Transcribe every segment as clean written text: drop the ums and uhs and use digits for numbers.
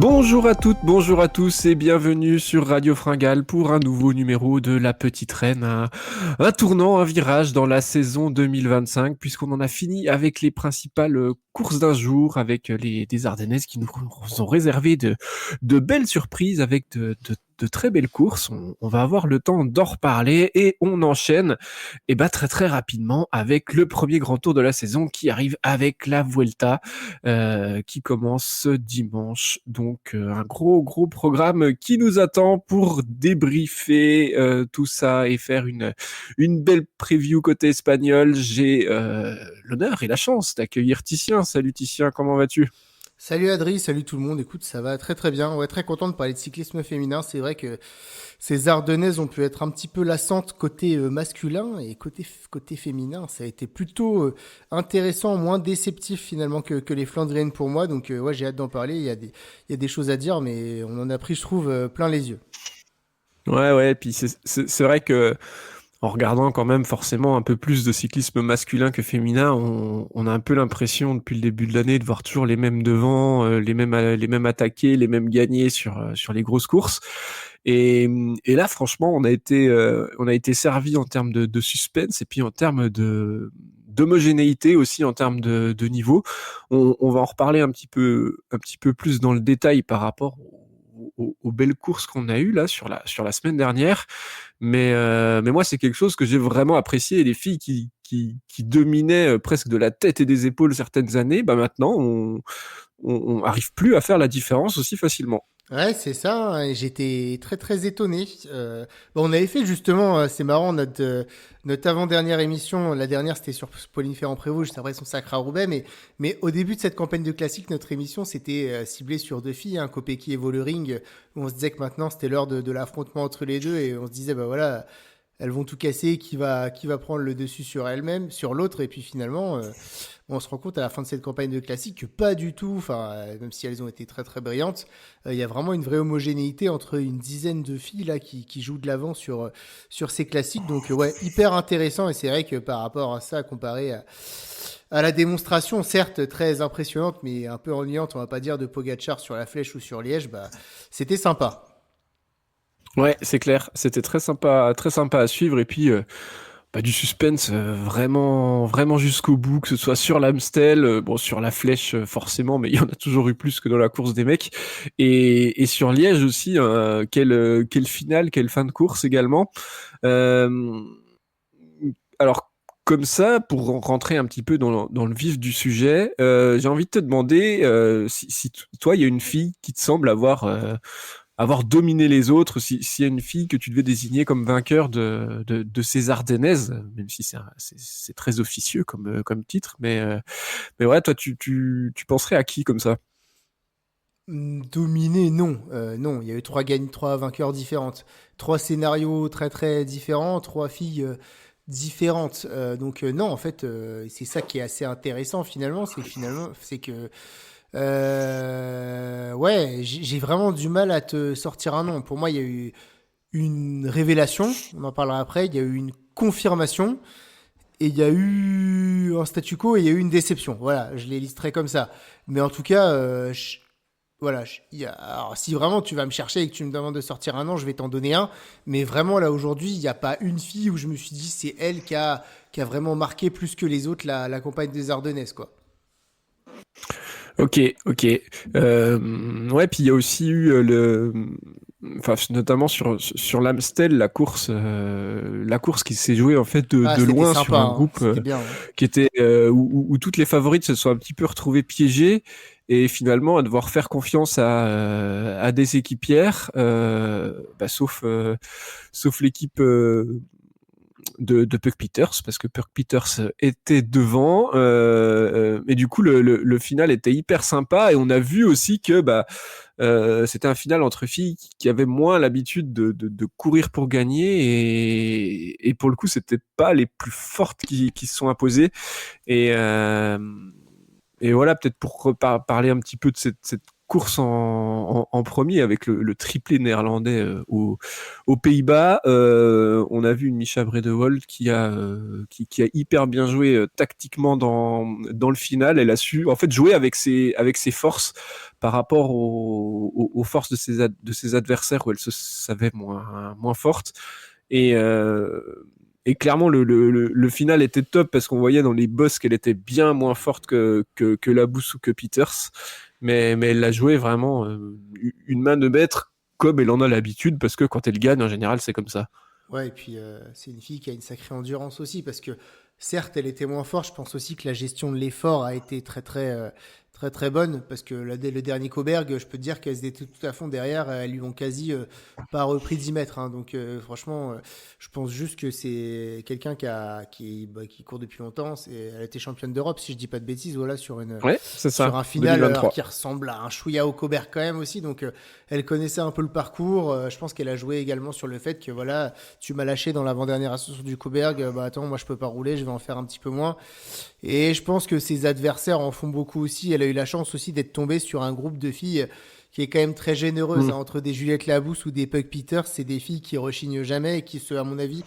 Bonjour à toutes, bonjour à tous et bienvenue sur Radio Fringale pour un nouveau numéro de La Petite Reine, un tournant, un virage dans la saison 2025 puisqu'on en a fini avec les principales courses d'un jour avec des Ardennaises qui nous ont réservé de belles surprises avec de très belles courses. On va avoir le temps d'en reparler et on enchaîne très très rapidement avec le premier grand tour de la saison qui arrive avec la Vuelta qui commence ce dimanche. Donc un gros programme qui nous attend pour débriefer tout ça et faire une belle preview côté espagnol. J'ai l'honneur et la chance d'accueillir Titien. Salut Titien, comment vas-tu ? Salut Adri, salut tout le monde. Écoute, ça va très très bien. Ouais, très content de parler de cyclisme féminin. C'est vrai que ces Ardennaises ont pu être un petit peu lassantes côté masculin et côté féminin, ça a été plutôt intéressant, moins déceptif finalement que les Flandriennes pour moi. Donc ouais, j'ai hâte d'en parler. Il y a des choses à dire, mais on en a pris, je trouve, plein les yeux. Ouais, puis c'est vrai que en regardant quand même forcément un peu plus de cyclisme masculin que féminin, on a un peu l'impression depuis le début de l'année de voir toujours les mêmes devant, les mêmes attaquer, les mêmes gagner sur les grosses courses. Et là, franchement, on a été servi en termes de suspense et puis en termes d'homogénéité aussi en termes de niveau. On va en reparler un petit peu plus dans le détail par rapport aux belles courses qu'on a eues là sur la semaine dernière. Mais moi, c'est quelque chose que j'ai vraiment apprécié. Les filles qui dominaient presque de la tête et des épaules certaines années, bah maintenant, on arrive plus à faire la différence aussi facilement. Ouais, c'est ça, hein, et j'étais très très étonné. On avait fait justement, c'est marrant, notre avant-dernière émission, la dernière c'était sur Pauline Ferrand-Prévot, juste après son sacre à Roubaix, mais au début de cette campagne de classique, notre émission c'était ciblé sur deux filles, hein, Kopecky et Vollering, où on se disait que maintenant c'était l'heure de l'affrontement entre les deux, et on se disait, bah voilà, elles vont tout casser, qui va prendre le dessus sur elle-même, sur l'autre, et puis finalement, on se rend compte à la fin de cette campagne de classique que pas du tout, enfin, même si elles ont été très très brillantes, il y a vraiment une vraie homogénéité entre une dizaine de filles là qui jouent de l'avant sur ces classiques, donc ouais, hyper intéressant, et c'est vrai que par rapport à ça, comparé à la démonstration, certes très impressionnante, mais un peu ennuyante, on va pas dire, de Pogacar sur la Flèche ou sur Liège, bah, c'était sympa. Ouais, c'est clair. C'était très sympa à suivre. Et puis, du suspense vraiment jusqu'au bout, que ce soit sur l'Amstel, bon sur la Flèche forcément, mais il y en a toujours eu plus que dans la course des mecs. Et sur Liège aussi, quelle finale, quelle fin de course également. Euh, alors comme ça, pour rentrer un petit peu dans le vif du sujet, j'ai envie de te demander si toi, il y a une fille qui te semble avoir dominé les autres, s'il y a une fille que tu devais désigner comme vainqueur de ces Ardennaises, même si c'est très officieux comme titre, mais ouais, toi, tu penserais à qui comme ça? Dominé, non. Non, il y a eu trois vainqueurs différentes. Trois scénarios très très différents, trois filles différentes. Donc non, en fait, c'est ça qui est assez intéressant finalement, c'est que ouais, j'ai vraiment du mal à te sortir un nom. Pour moi, il y a eu une révélation, on en parlera après, il y a eu une confirmation et il y a eu un statu quo et il y a eu une déception. Voilà, je les listerai comme ça. Mais en tout cas, voilà, alors, si vraiment tu vas me chercher et que tu me demandes de sortir un nom, je vais t'en donner un. Mais vraiment, là, aujourd'hui, il n'y a pas une fille où je me suis dit c'est elle qui a vraiment marqué plus que les autres la campagne des Ardennaises, quoi. Ok. Ouais, puis il y a aussi eu enfin notamment sur l'Amstel, la course qui s'est jouée en fait Ah, de c'était loin sympa, sur un hein, groupe c'était bien, hein. qui était où toutes les favorites se sont un petit peu retrouvées piégées et finalement à devoir faire confiance à des équipières, sauf l'équipe de Puck Peters, parce que Puck Peters était devant, et du coup le final était hyper sympa, et on a vu aussi que c'était un final entre filles qui avaient moins l'habitude de courir pour gagner, et pour le coup c'était pas les plus fortes qui se sont imposées, et, euh, et voilà, peut-être pour parler un petit peu de cette course en premier avec le triplé néerlandais aux Pays-Bas. On a vu une Mischa Bredewold qui a hyper bien joué tactiquement dans le final. Elle a su en fait jouer avec ses forces par rapport aux forces de ses adversaires où elle se savait moins forte. Et, et clairement, le final était top parce qu'on voyait dans les boss qu'elle était bien moins forte que Labous ou que Peters. Mais elle l'a joué vraiment une main de maître comme elle en a l'habitude parce que quand elle gagne, en général, c'est comme ça. Ouais, et puis c'est une fille qui a une sacrée endurance aussi, parce que certes, elle était moins forte. Je pense aussi que la gestion de l'effort a été très très bonne, parce que le dernier Coburg, je peux te dire qu'elle était tout à fond derrière. Elles lui ont quasi pas repris 10 mètres, hein. Donc franchement, je pense juste que c'est quelqu'un qui court depuis longtemps. Elle a été championne d'Europe, si je dis pas de bêtises, voilà, Ouais, c'est sur ça, un final 2023. qui ressemble à un chouïa au Coburg quand même aussi. Donc elle connaissait un peu le parcours. Je pense qu'elle a joué également sur le fait que voilà, tu m'as lâché dans l'avant-dernière ascension du Coburg, bah attends, moi je peux pas rouler, je vais en faire un petit peu moins. Et je pense que ses adversaires en font beaucoup aussi. Elle a eu la chance aussi d'être tombée sur un groupe de filles qui est quand même très généreuse, Mm. hein. Entre des Juliette Labousse ou des Puck Peters, c'est des filles qui rechignent jamais et qui, à mon avis,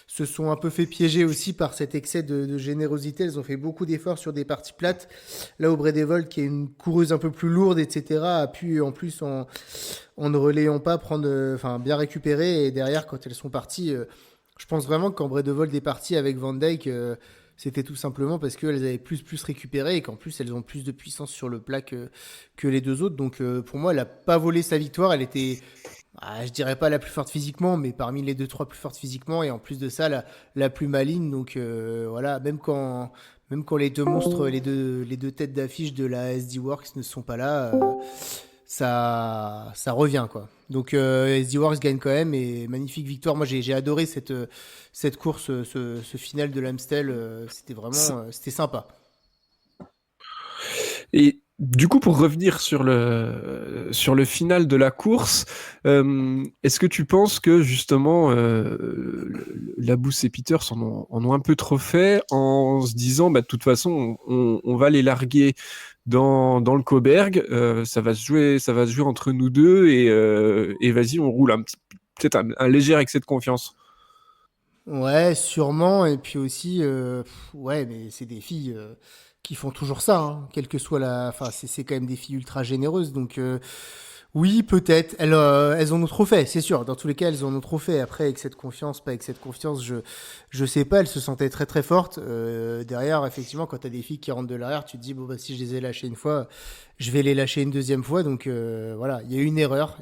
se sont un peu fait piéger aussi par cet excès de générosité. Elles ont fait beaucoup d'efforts sur des parties plates. Là, au Bredevol, qui est une coureuse un peu plus lourde, etc., a pu, en plus, en ne relayant pas, enfin, bien récupérer. Et derrière, quand elles sont parties, je pense vraiment que quand Bredevol est parti avec Van Dijk, c'était tout simplement parce qu'elles avaient plus récupéré et qu'en plus, elles ont plus de puissance sur le plat que les deux autres. Donc, pour moi, elle n'a pas volé sa victoire. Elle était, je dirais pas la plus forte physiquement, mais parmi les deux, trois plus fortes physiquement, et en plus de ça, la plus maligne. Donc voilà, même quand les deux monstres, les deux têtes d'affiche de la SD Works ne sont pas là, ça revient quoi. Donc SD Works gagne quand même, et magnifique victoire. Moi j'ai adoré cette course, ce final de l'Amstel, c'était vraiment c'était sympa. Et du coup, pour revenir sur le final de la course, est-ce que tu penses que justement Labous et Peters en ont un peu trop fait en se disant, bah, de toute façon, on va les larguer dans le Coburg, ça va se jouer entre nous deux et vas-y, on roule peut-être un léger excès de confiance. Ouais, sûrement. Et puis aussi, ouais, mais c'est des filles qui font toujours ça, hein, quelle que soit la. Enfin, c'est quand même des filles ultra généreuses. Donc, oui, peut-être. Elles en ont trop fait, c'est sûr. Dans tous les cas, elles en ont trop fait. Après, avec cette confiance, pas avec cette confiance, je sais pas. Elles se sentaient très très fortes. Derrière, effectivement, quand t'as des filles qui rentrent de l'arrière, tu te dis, bon, bah, si je les ai lâchées une fois, je vais les lâcher une deuxième fois. Donc, voilà, il y a eu une erreur.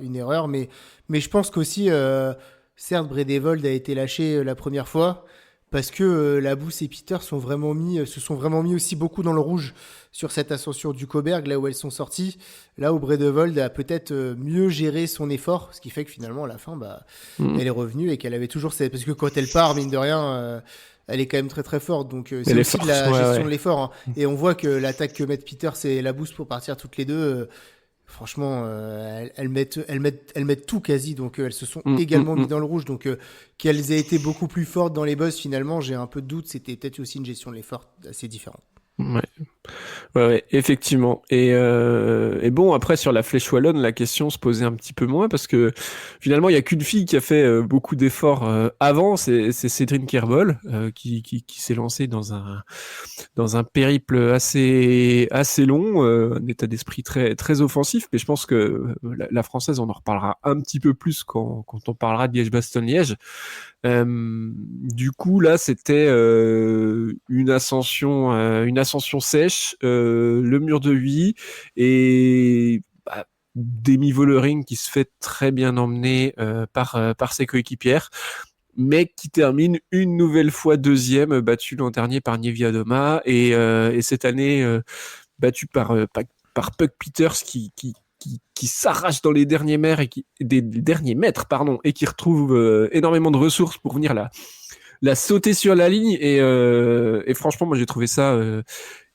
Mais je pense qu'aussi. Certes, Bredevold a été lâché la première fois parce que Labous et Peter se sont vraiment mis aussi beaucoup dans le rouge sur cette ascension du Coburg, là où elles sont sorties, là où Bredevold a peut-être mieux géré son effort, ce qui fait que finalement à la fin, bah, Mm. elle est revenue et qu'elle avait toujours parce que quand elle part, mine de rien, elle est quand même très très forte. Donc c'est Elle est aussi de forte, la ouais, gestion ouais. de l'effort, hein. Et on voit que l'attaque que mettent Peters et Labous pour partir toutes les deux. Franchement, elles mettent tout quasi, donc elles se sont Mm, mm, également mis mm. dans le rouge. Donc qu'elles aient été beaucoup plus fortes dans les boss, finalement, j'ai un peu de doute. C'était peut-être aussi une gestion de l'effort assez différente. Ouais. Ouais, ouais, effectivement. Et bon, après, sur la flèche wallonne, la question se posait un petit peu moins parce que finalement, il n'y a qu'une fille qui a fait beaucoup d'efforts avant, c'est Cédrine Kerbol, qui s'est lancée dans un périple assez long, un état d'esprit très offensif, mais je pense que la française, on en reparlera un petit peu plus quand on parlera de Liège-Bastogne-Liège. Du coup, là, c'était une ascension sèche, le mur de 8 et bah, Demi Vollering qui se fait très bien emmener par ses coéquipières, mais qui termine une nouvelle fois deuxième, battu l'an dernier par Nevia Doma et cette année battu par Puck Peters qui s'arrache dans les derniers mètres des derniers mètres pardon et qui retrouve énormément de ressources pour venir la sauter sur la ligne et franchement moi j'ai trouvé ça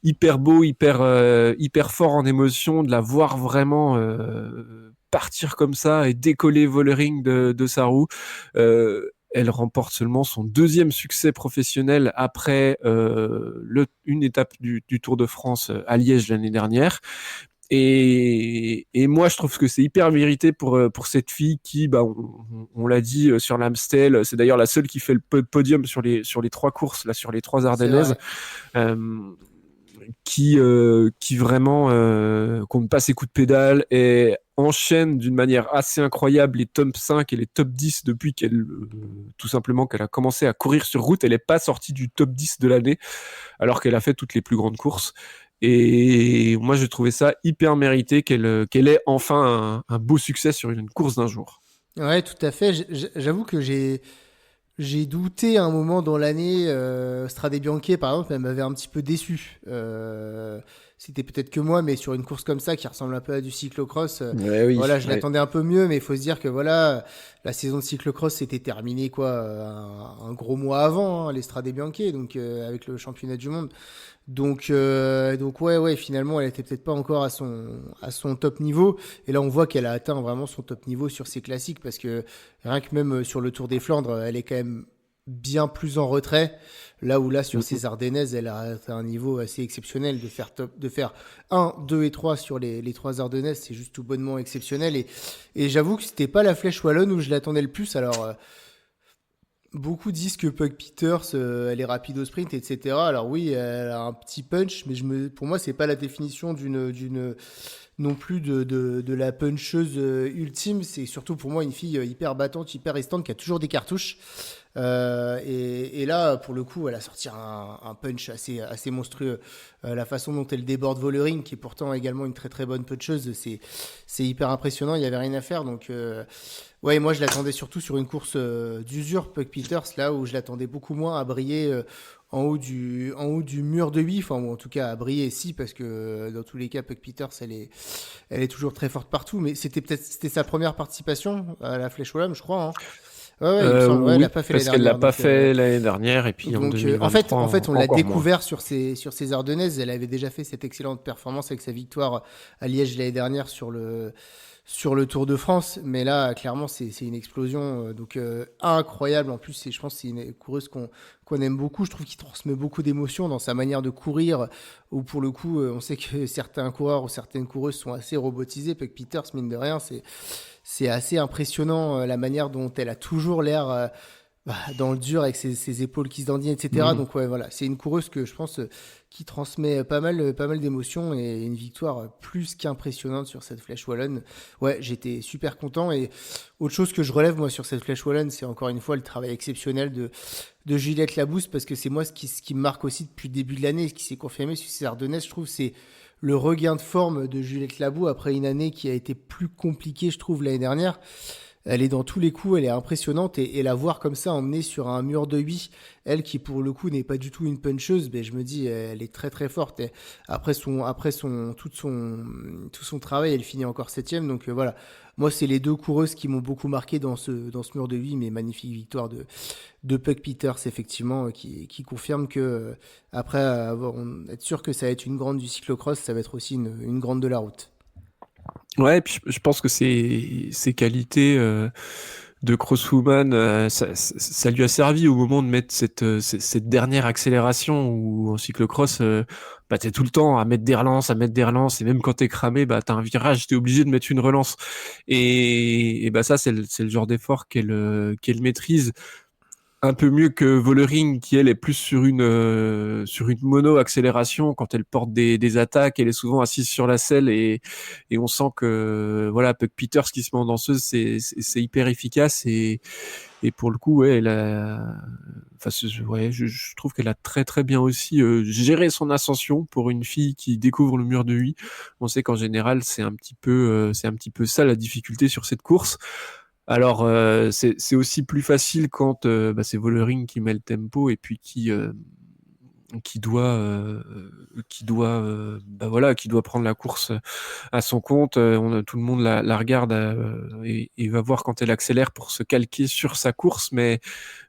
hyper beau hyper fort en émotion de la voir vraiment partir comme ça et décoller Vollering de sa roue. Elle remporte seulement son deuxième succès professionnel après une étape du Tour de France à Liège l'année dernière. Et moi, je trouve que c'est hyper mérité pour cette fille qui, bah, on l'a dit sur l'Amstel, c'est d'ailleurs la seule qui fait le podium sur les 3 courses, là, sur les 3 Ardennaises, vrai. euh, qui vraiment compte pas ses coups de pédale et enchaîne d'une manière assez incroyable les top 5 et les top 10 depuis tout simplement qu'elle a commencé à courir sur route. Elle n'est pas sortie du top 10 de l'année alors qu'elle a fait toutes les plus grandes courses. Et moi, j'ai trouvé ça hyper mérité qu'elle ait enfin un beau succès sur une course d'un jour. Ouais, tout à fait. J'avoue que j'ai douté un moment dans l'année. Strade Bianche, par exemple, elle m'avait un petit peu déçu. C'était peut-être que moi, mais sur une course comme ça qui ressemble un peu à du cyclocross, Ouais, oui, voilà, je ouais. l'attendais un peu mieux, mais il faut se dire que voilà, la saison de cyclocross s'était terminée quoi, un gros mois avant, hein, les Strade Bianche, donc avec le championnat du monde. Donc ouais, finalement, elle était peut-être pas encore à son top niveau. Et là, on voit qu'elle a atteint vraiment son top niveau sur ses classiques parce que rien que même sur le Tour des Flandres, elle est quand même bien plus en retrait. Là où là, sur Mm, ses Ardennaises, elle a atteint un niveau assez exceptionnel de faire un 2 et 3 sur les 3 Ardennaises. C'est juste tout bonnement exceptionnel. Et j'avoue que c'était pas la flèche wallonne où je l'attendais le plus. Alors, beaucoup disent que Pug Peters, elle est rapide au sprint, etc. Alors oui, elle a un petit punch, mais pour moi, c'est pas la définition non plus de la puncheuse ultime. C'est surtout pour moi une fille hyper battante, hyper restante, qui a toujours des cartouches. Et là, pour le coup, elle a sorti un punch assez monstrueux. La façon dont elle déborde Vollering, qui est pourtant également une très très bonne puncheuse, c'est hyper impressionnant. Il n'y avait rien à faire. Donc, ouais, moi je l'attendais surtout sur une course d'usure, Puck Peters, là où je l'attendais beaucoup moins à briller en haut du mur de 8, enfin, ou en tout cas à briller si, parce que dans tous les cas, Puck Peters, elle est toujours très forte partout. Mais c'était sa première participation à la Flèche Wallonne, je crois, hein. Ouais, il me semble. Ouais, elle l'a oui, pas fait l'année parce qu'elle l'a dernière. pas fait l'année dernière et puis en En 2023 fait, on l'a encore moins. découvert sur ses Ardennaises. Elle avait déjà fait cette excellente performance avec sa victoire à Liège l'année dernière sur le Tour de France. Mais là, clairement, c'est une explosion. Incroyable. En plus, je pense que c'est une coureuse qu'on aime beaucoup. Je trouve qu'il transmet beaucoup d'émotions dans sa manière de courir. Où pour le coup, on sait que certains coureurs ou certaines coureuses sont assez robotisés. Puck Peters, mine de rien, c'est assez impressionnant la manière dont elle a toujours l'air dans le dur avec ses épaules qui se dandinent, etc. Mhm. Donc ouais, voilà, c'est une coureuse que je pense qui transmet pas mal d'émotions et une victoire plus qu'impressionnante sur cette flèche wallonne. Ouais, j'étais super content et autre chose que je relève moi sur cette flèche wallonne, c'est encore une fois le travail exceptionnel de Juliette Labousse parce que c'est moi ce qui me marque aussi depuis le début de l'année, ce qui s'est confirmé sur ces Ardennaises, je trouve, c'est le regain de forme de Juliette Labou après une année qui a été plus compliquée, je trouve, l'année dernière. Elle est dans tous les coups, elle est impressionnante et la voir comme ça emmenée sur un mur de 8, elle qui pour le coup n'est pas du tout une puncheuse, ben je me dis elle est très très forte. Et après tout son travail, elle finit encore septième. Donc voilà, moi c'est les deux coureuses qui m'ont beaucoup marqué dans ce mur de 8, mais magnifique victoire de Puck Peters effectivement qui confirme que après être sûr que ça va être une grande du cyclocross, ça va être aussi une grande de la route. Ouais, et puis je pense que ses qualités de crosswoman, ça lui a servi au moment de mettre cette dernière accélération où en cyclocross, bah, t'es tout le temps à mettre des relances, et même quand t'es cramé, bah, t'as un virage, t'es obligé de mettre une relance. Et bah, ça, c'est le genre d'effort qu'elle maîtrise un peu mieux que Vollering qui elle est plus sur une mono accélération quand elle porte des attaques, elle est souvent assise sur la selle et on sent que voilà Puck Peters qui se met en danseuse c'est hyper efficace et pour le coup ouais elle a enfin ouais je trouve qu'elle a très très bien aussi géré son ascension pour une fille qui découvre le mur de 8. On sait qu'en général c'est un petit peu ça la difficulté sur cette course. Alors, c'est aussi plus facile quand bah, c'est Vollering qui met le tempo et puis qui doit, bah voilà, qui doit prendre la course à son compte. Tout le monde la regarde et va voir quand elle accélère pour se calquer sur sa course. Mais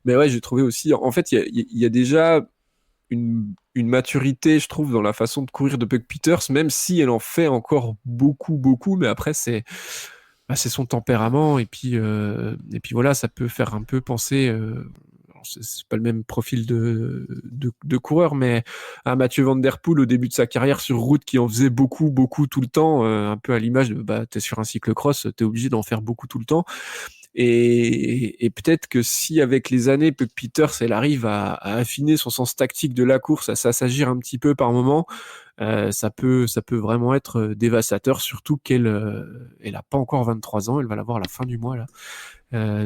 ouais, j'ai trouvé aussi. En fait, il y a déjà une maturité, je trouve, dans la façon de courir de Puck Peters, même si elle en fait encore beaucoup, beaucoup. Mais après, c'est son tempérament et puis voilà, ça peut faire un peu penser. c'est pas le même profil de coureur, mais un Mathieu Van Der Poel au début de sa carrière sur route qui en faisait beaucoup, beaucoup tout le temps, un peu à l'image de t'es sur un cyclocross, t'es obligé d'en faire beaucoup tout le temps. Et peut-être que si avec les années, Puck Peters, elle arrive à affiner son sens tactique de la course, à s'assagir un petit peu par moment, ça peut vraiment être dévastateur, surtout elle a pas encore 23 ans, elle va l'avoir à la fin du mois là.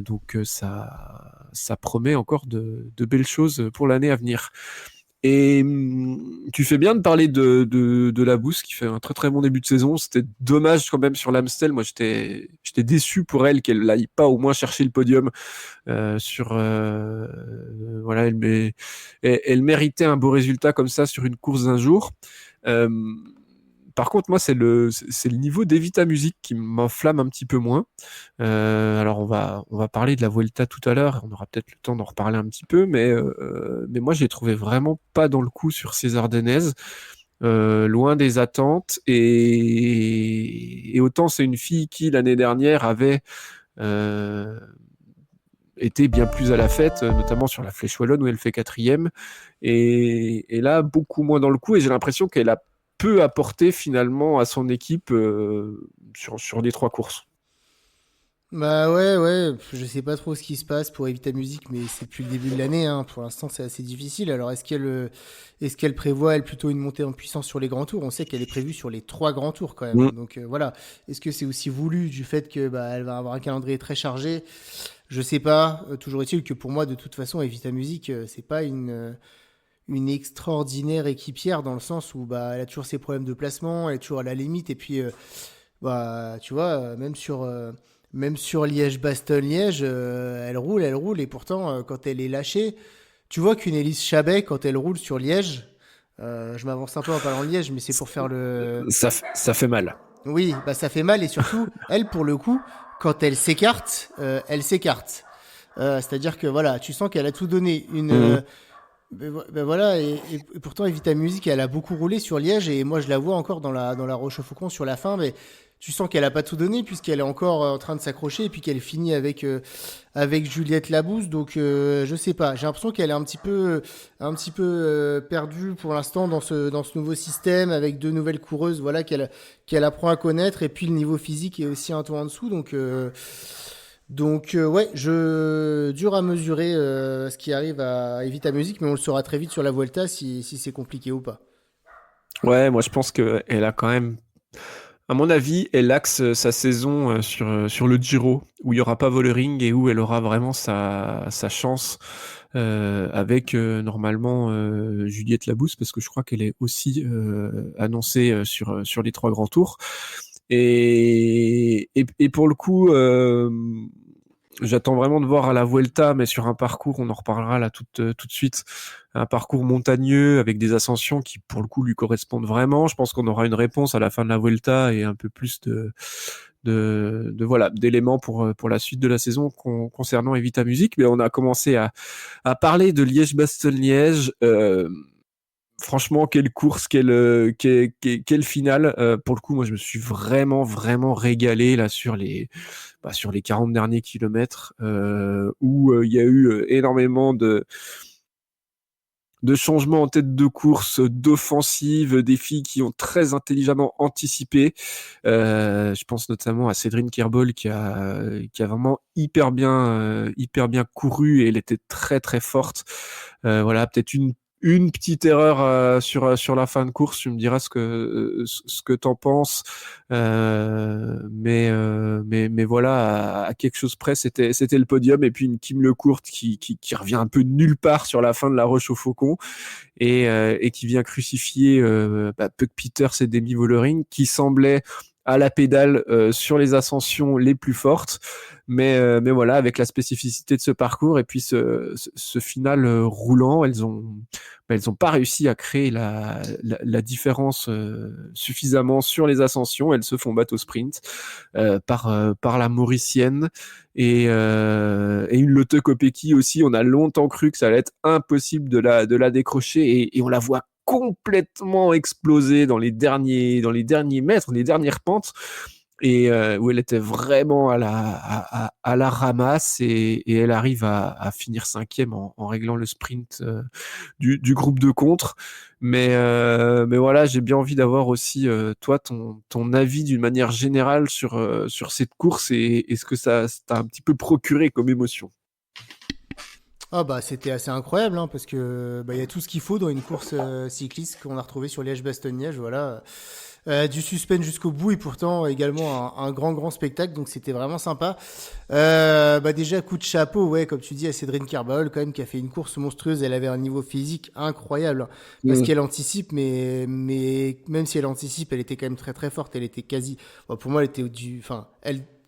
Donc ça promet encore de belles choses pour l'année à venir. Et tu fais bien de parler de la Bousse qui fait un très très bon début de saison. C'était dommage quand même sur l'Amstel. Moi j'étais déçu pour elle qu'elle n'aille pas au moins chercher le podium. Voilà, elle méritait un beau résultat comme ça sur une course d'un jour. Euh, Par contre, moi, c'est le niveau d'Evita Music qui m'enflamme un petit peu moins. Alors, on va parler de la Vuelta tout à l'heure. On aura peut-être le temps d'en reparler un petit peu, mais moi, je l'ai trouvé vraiment pas dans le coup sur ces Ardennaises. Loin des attentes. Et autant c'est une fille qui, l'année dernière, avait été bien plus à la fête, notamment sur la Flèche Wallonne où elle fait 4e. Et là, beaucoup moins dans le coup. Et j'ai l'impression qu'elle a peu apporté finalement à son équipe sur les 3 courses. Bah ouais, je sais pas trop ce qui se passe pour Evita Music, mais c'est depuis le début de l'année, hein. Pour l'instant, c'est assez difficile. Alors, est-ce qu'elle prévoit, elle, plutôt une montée en puissance sur les grands tours? On sait qu'elle est prévue sur les 3 grands tours quand même. Mm. Donc voilà. Est-ce que c'est aussi voulu du fait que bah, elle va avoir un calendrier très chargé? Je sais pas. Toujours est-il que pour moi, de toute façon, Evita Music, c'est pas une extraordinaire équipière dans le sens où bah, elle a toujours ses problèmes de placement, elle est toujours à la limite. Et puis, bah, tu vois, même sur Liège-Bastogne-Liège, elle roule. Et pourtant, quand elle est lâchée, tu vois qu'une Élise Chabet, quand elle roule sur Liège, je m'avance un peu en parlant de Liège, mais c'est pour faire le. Ça fait mal. Oui, bah ça fait mal et surtout, elle, pour le coup, quand elle s'écarte. C'est-à-dire que voilà, tu sens qu'elle a tout donné. Mm. Ben voilà, et pourtant Evita Music, elle a beaucoup roulé sur Liège et moi je la vois encore dans la Rochefoucauld sur la fin, mais tu sens qu'elle a pas tout donné puisqu'elle est encore en train de s'accrocher et puis qu'elle finit avec Juliette Labousse, donc je sais pas, j'ai l'impression qu'elle est un petit peu perdue pour l'instant dans ce nouveau système avec 2 nouvelles coureuses, voilà qu'elle apprend à connaître et puis le niveau physique est aussi un peu en dessous, donc ouais, dur à mesurer ce qui arrive à Evita Music, mais on le saura très vite sur la Vuelta si c'est compliqué ou pas. Ouais, moi je pense qu'elle a quand même, à mon avis, elle axe sa saison sur le Giro, où il n'y aura pas Vollering et où elle aura vraiment sa chance avec normalement Juliette Labousse, parce que je crois qu'elle est aussi annoncée sur les 3 grands tours. Et pour le coup, j'attends vraiment de voir à la Vuelta, mais sur un parcours, on en reparlera là tout de suite, un parcours montagneux avec des ascensions qui, pour le coup, lui correspondent vraiment. Je pense qu'on aura une réponse à la fin de la Vuelta et un peu plus voilà, d'éléments pour la suite de la saison concernant Evita Music. Mais on a commencé à parler de Liège-Bastogne-Liège. Franchement, quelle course, quelle finale. Pour le coup, moi, je me suis vraiment, vraiment régalé là sur les 40 derniers kilomètres, où il y a eu énormément de changements en tête de course, d'offensive, des filles qui ont très intelligemment anticipé. Je pense notamment à Cédrine Kerbol qui a vraiment hyper bien couru et elle était très très forte. Voilà, peut-être une petite erreur sur la fin de course. Tu me diras ce que t'en penses. Mais voilà, à quelque chose près, c'était le podium. Et puis une Kim Lecourt qui revient un peu de nulle part sur la fin de la Roche au Faucon et qui vient crucifier Puck Peters et Demi Vollering qui semblaient à la pédale sur les ascensions les plus fortes, mais voilà, avec la spécificité de ce parcours et puis ce final roulant, elles ont pas réussi à créer la différence suffisamment sur les ascensions. Elles se font battre au sprint par la Mauricienne et une Lotte Kopecky aussi. On a longtemps cru que ça allait être impossible de la décrocher et on la voit complètement exploser dans les derniers mètres, les dernières pentes. et où elle était vraiment à la ramasse et elle arrive à finir cinquième en réglant le sprint du groupe de contre. Mais voilà, j'ai bien envie d'avoir aussi toi ton avis d'une manière générale sur cette course et ce que ça t'a un petit peu procuré comme émotion. Ah bah c'était assez incroyable hein, parce que bah, il y a tout ce qu'il faut dans une course cycliste qu'on a retrouvé sur Liège-Bastogne-Liège, voilà. Du suspense jusqu'au bout et pourtant également un grand spectacle, donc c'était vraiment sympa. Bah déjà coup de chapeau, ouais, comme tu dis, à Cédrine Carbaol quand même qui a fait une course monstrueuse. Elle avait un niveau physique incroyable hein, parce Mm. qu'elle anticipe, mais même si elle anticipe, elle était quand même très forte. Elle était quasi, bon, pour moi, elle était enfin,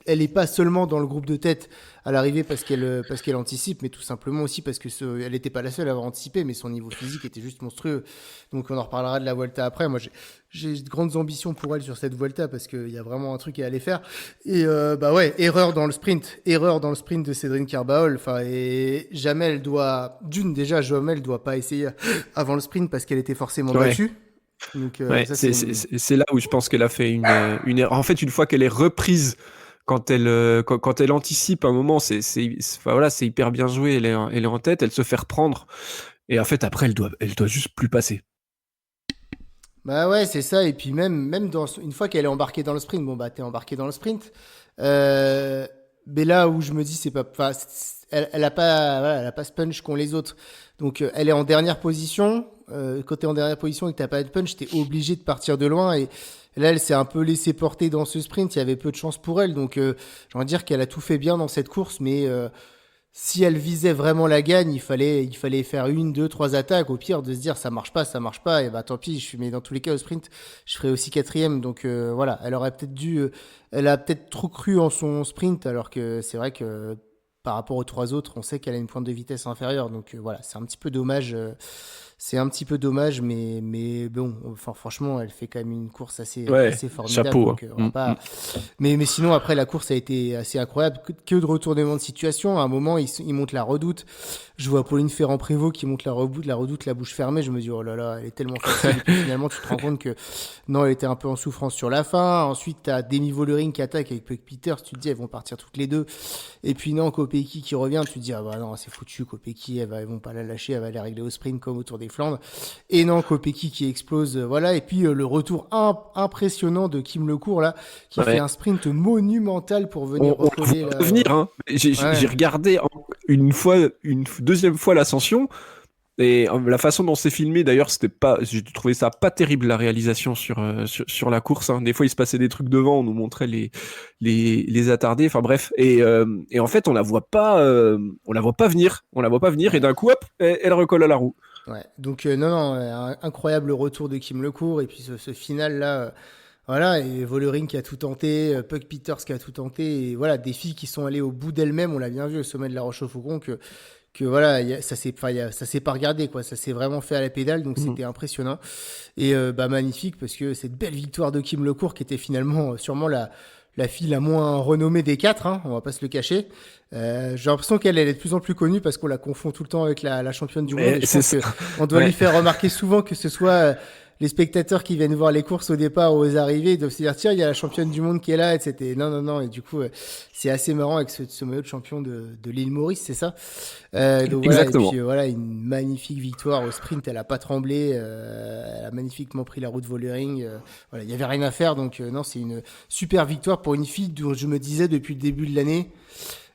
elle est pas seulement dans le groupe de tête à l'arrivée parce qu'elle anticipe, mais tout simplement aussi parce que elle n'était pas la seule à avoir anticipé, mais son niveau physique était juste monstrueux. Donc on en reparlera de la Vuelta après. Moi j'ai de grandes ambitions pour elle sur cette Vuelta parce qu'il y a vraiment un truc à aller faire. Et bah ouais, erreur dans le sprint de Cédrine Carbaol. Enfin et jamais elle doit jamais elle doit pas essayer avant le sprint parce qu'elle était forcément Ouais. battue. Donc Ouais, ça c'est une... c'est là où je pense qu'elle a fait une erreur. En fait, une fois qu'elle est reprise, quand elle anticipe un moment, enfin, voilà, c'est hyper bien joué. Elle est en tête, elle se fait reprendre. Et en fait, après, elle doit juste plus passer. Bah ouais, c'est ça. Et puis même une fois qu'elle est embarquée dans le sprint, bon bah t'es embarqué dans le sprint. Mais là où je me dis c'est pas, enfin, elle a pas, voilà, elle a pas ce punch qu'ont les autres. Donc elle est en dernière position. Quand t'es en dernière position et que t'as pas de punch, t'es obligé de partir de loin. Et là, elle s'est un peu laissée porter dans ce sprint. Il y avait peu de chance pour elle. Donc j'ai envie de dire qu'elle a tout fait bien dans cette course, mais si elle visait vraiment la gagne, il fallait faire une, deux, trois attaques. Au pire, de se dire ça marche pas, et bah tant pis. Mais dans tous les cas au sprint, je ferai aussi quatrième. Donc voilà, elle aurait peut-être elle a peut-être trop cru en son sprint, alors que c'est vrai que par rapport aux trois autres, on sait qu'elle a une pointe de vitesse inférieure. Donc voilà, c'est un petit peu dommage. C'est un petit peu dommage, mais bon, enfin franchement, elle fait quand même une course Ouais, assez formidable. chapeau, hein. Donc on va pas. Mais sinon, après, la course a été assez incroyable. Que de retournements de situation. À un moment, il monte la redoute. Je vois Pauline Ferrand-Prévot qui monte la redoute, la bouche fermée. Je me dis, oh là là, elle est tellement facile. Et puis finalement, tu te rends compte que non, elle était un peu en souffrance sur la fin. Ensuite, tu as Demi Vollering qui attaque avec Puck Peters. Tu te dis, elles vont partir toutes les deux. Et puis non, Kopecky qui revient. Tu te dis, ah bah non, c'est foutu. Kopecky, elles vont pas la lâcher. Elle va les régler au sprint comme autour des Flandres. Et non, Kopecky qui explose. Voilà. Et puis le retour impressionnant de Kim Lecourt, là, qui fait Ouais. un sprint monumental pour venir On la recoller voit là. revenir, hein. J'ai Ouais. regardé une deuxième fois l'ascension. Et la façon dont c'est filmé, d'ailleurs, j'ai trouvé ça pas terrible la réalisation sur la course, hein. Des fois, il se passait des trucs devant, on nous montrait les attardés. Enfin bref, et en fait, on la voit pas venir, et Ouais. d'un coup, hop, elle recolle à la roue. Ouais. Donc non, un incroyable retour de Kim Lecourt et puis ce final là, voilà, et Vollering qui a tout tenté, Puck Peters qui a tout tenté, et voilà, des filles qui sont allées au bout d'elles-mêmes. On l'a bien vu au sommet de la Roche-au-Faucon que voilà, ça s'est pas regardé quoi, ça s'est vraiment fait à la pédale, donc Mhm. c'était impressionnant et bah magnifique parce que cette belle victoire de Kim Lecourt qui était finalement sûrement la fille la moins renommée des quatre, hein, on va pas se le cacher. J'ai l'impression qu'elle est de plus en plus connue parce qu'on la confond tout le temps avec la championne du monde et Mais je c'est pense ça. que on doit lui Ouais. faire remarquer souvent que ce soit les spectateurs qui viennent voir les courses au départ ou aux arrivées, ils doivent se dire tiens il y a la championne du monde qui est là, etc. Non et du coup c'est assez marrant avec ce maillot de champion de l'île Maurice, c'est ça. Donc voilà, et puis Exactement. voilà, une magnifique victoire au sprint, elle a pas tremblé, elle a magnifiquement pris la route Vollering, voilà, il y avait rien à faire, donc non, c'est une super victoire pour une fille dont je me disais depuis le début de l'année,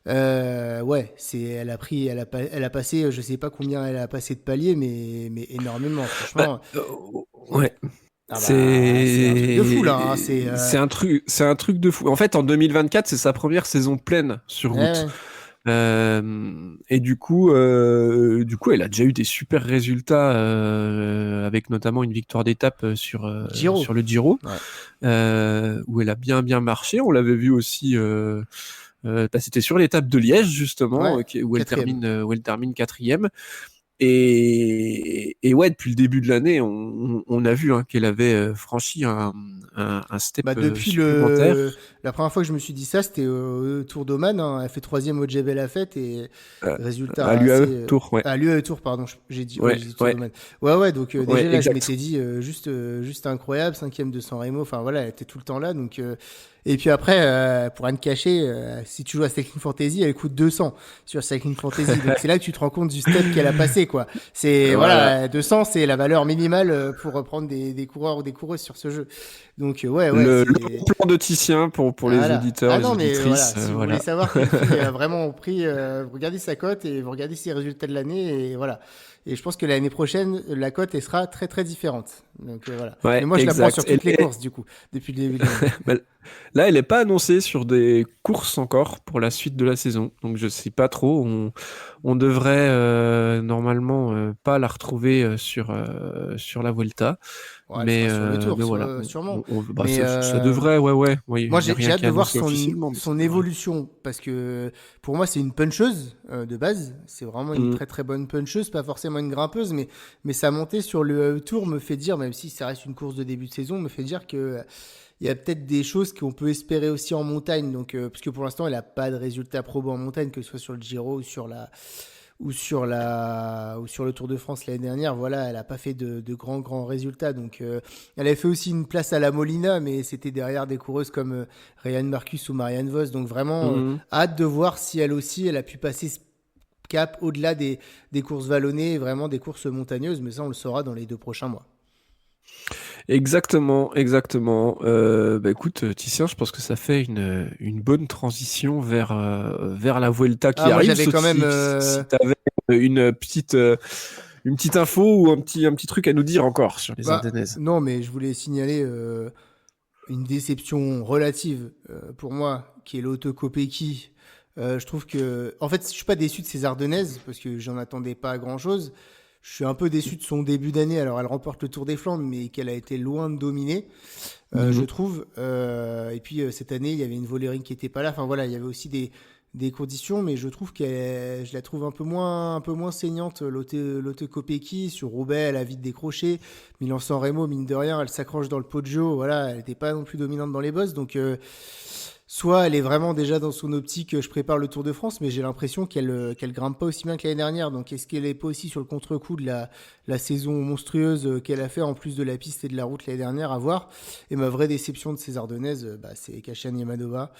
ouais, elle a passé, je sais pas combien elle a passé de paliers, mais énormément, Bah, franchement. ouais. Ah bah, c'est un truc de fou là, hein, C'est un truc de fou. En fait, en 2024, c'est sa première saison pleine sur ouais, route. ouais. Et du coup, elle a déjà eu des super résultats avec notamment une victoire d'étape Giro, sur le Giro, ouais, où elle a bien marché. On l'avait vu aussi. Bah, c'était sur l'étape de Liège justement, ouais, quatrième. où elle termine quatrième. Et ouais, depuis le début de l'année, on a vu hein, qu'elle avait franchi un step Bah depuis supplémentaire. la première fois que je me suis dit ça, c'était au Tour d'Oman, hein. Elle fait troisième au Djebel Lafette et Euh, résultat à l'UAE assez Tour, ouais. à l'UAE Tour, pardon, Ouais, j'ai dit Tour ouais, d'Oman. Ouais, donc ouais, déjà là, je exact. m'étais dit juste incroyable, cinquième de San Remo. Enfin voilà, elle était tout le temps là, donc Et puis après, pour rien te cacher, si tu joues à Cycling Fantasy, elle coûte 200 sur Cycling Fantasy. Donc c'est là que tu te rends compte du step qu'elle a passé, quoi. C'est Voilà. voilà, 200, c'est la valeur minimale pour reprendre des coureurs ou des coureuses sur ce jeu. Donc ouais, Le c'est plan de Titien pour les voilà. auditeurs, Ah les non, mais voilà, auditrices, si vous voulez voilà. savoir quelle fille a vraiment au prix, vous regardez sa cote et vous regardez ses résultats de l'année et voilà. Et je pense que l'année prochaine, la cote, elle sera très très différente. Donc voilà. Mais Ouais, moi, je la prends sur exact. toutes les courses, du coup, depuis le début de l'année. Bah, là, elle n'est pas annoncée sur des courses encore pour la suite de la saison, donc je sais pas trop. On devrait normalement pas la retrouver sur la Vuelta, Ouais, elle sera sur le tour, mais voilà. sûrement. Bah, Mais ça devrait, ouais. Il moi, n'y a j'ai rien hâte qui est de voir annoncé officiellement, mais ça son devrait. évolution parce que pour moi, c'est une puncheuse de base. C'est vraiment une Mm. très très bonne puncheuse, pas forcément une grimpeuse, mais sa montée sur le tour me fait dire, même si ça reste une course de début de saison, me fait dire que il y a peut-être des choses qu'on peut espérer aussi en montagne. Donc, parce que pour l'instant, elle n'a pas de résultats probants en montagne, que ce soit sur le Giro ou sur le Tour de France l'année dernière. Voilà, elle n'a pas fait de grands résultats. Donc, elle avait fait aussi une place à la Molina, mais c'était derrière des coureuses comme Ryan Marcus ou Marianne Vos. Donc, vraiment, Mm. hâte de voir si elle aussi, elle a pu passer ce cap au-delà des courses vallonnées, et vraiment des courses montagneuses. Mais ça, on le saura dans les 2 prochains mois. Exactement, exactement. Bah écoute, Titien, je pense que ça fait une bonne transition vers la Vuelta qui Ah, moi, arrive. j'avais Sauf quand même. si tu avais une petite info ou un petit truc à nous dire encore sur les Bah, Ardennaises. non, mais je voulais signaler une déception relative pour moi, qui est l'Auto Kopecky. Je trouve que, en fait, je suis pas déçu de ces Ardennaises parce que j'en attendais pas grand-chose. Je suis un peu déçu de son début d'année. Alors, elle remporte le Tour des Flandres, mais qu'elle a été loin de dominer, je Mhm. trouve. Et puis cette année, il y avait une Vollering qui était pas là. Enfin voilà, il y avait aussi des conditions, mais je trouve je la trouve un peu moins saignante. Lotte Kopecky sur Roubaix, elle a vite décroché. Milan-San Remo, mine de rien, elle s'accroche dans le Poggio. Voilà, elle n'était pas non plus dominante dans les bosses, donc. Soit elle est vraiment déjà dans son optique, je prépare le Tour de France, mais j'ai l'impression qu'elle grimpe pas aussi bien que l'année dernière. Donc est-ce qu'elle est pas aussi sur le contre-coup de la saison monstrueuse qu'elle a fait en plus de la piste et de la route l'année dernière à voir. Et ma vraie déception de ces Ardennaises, c'est Kasia Niemadova.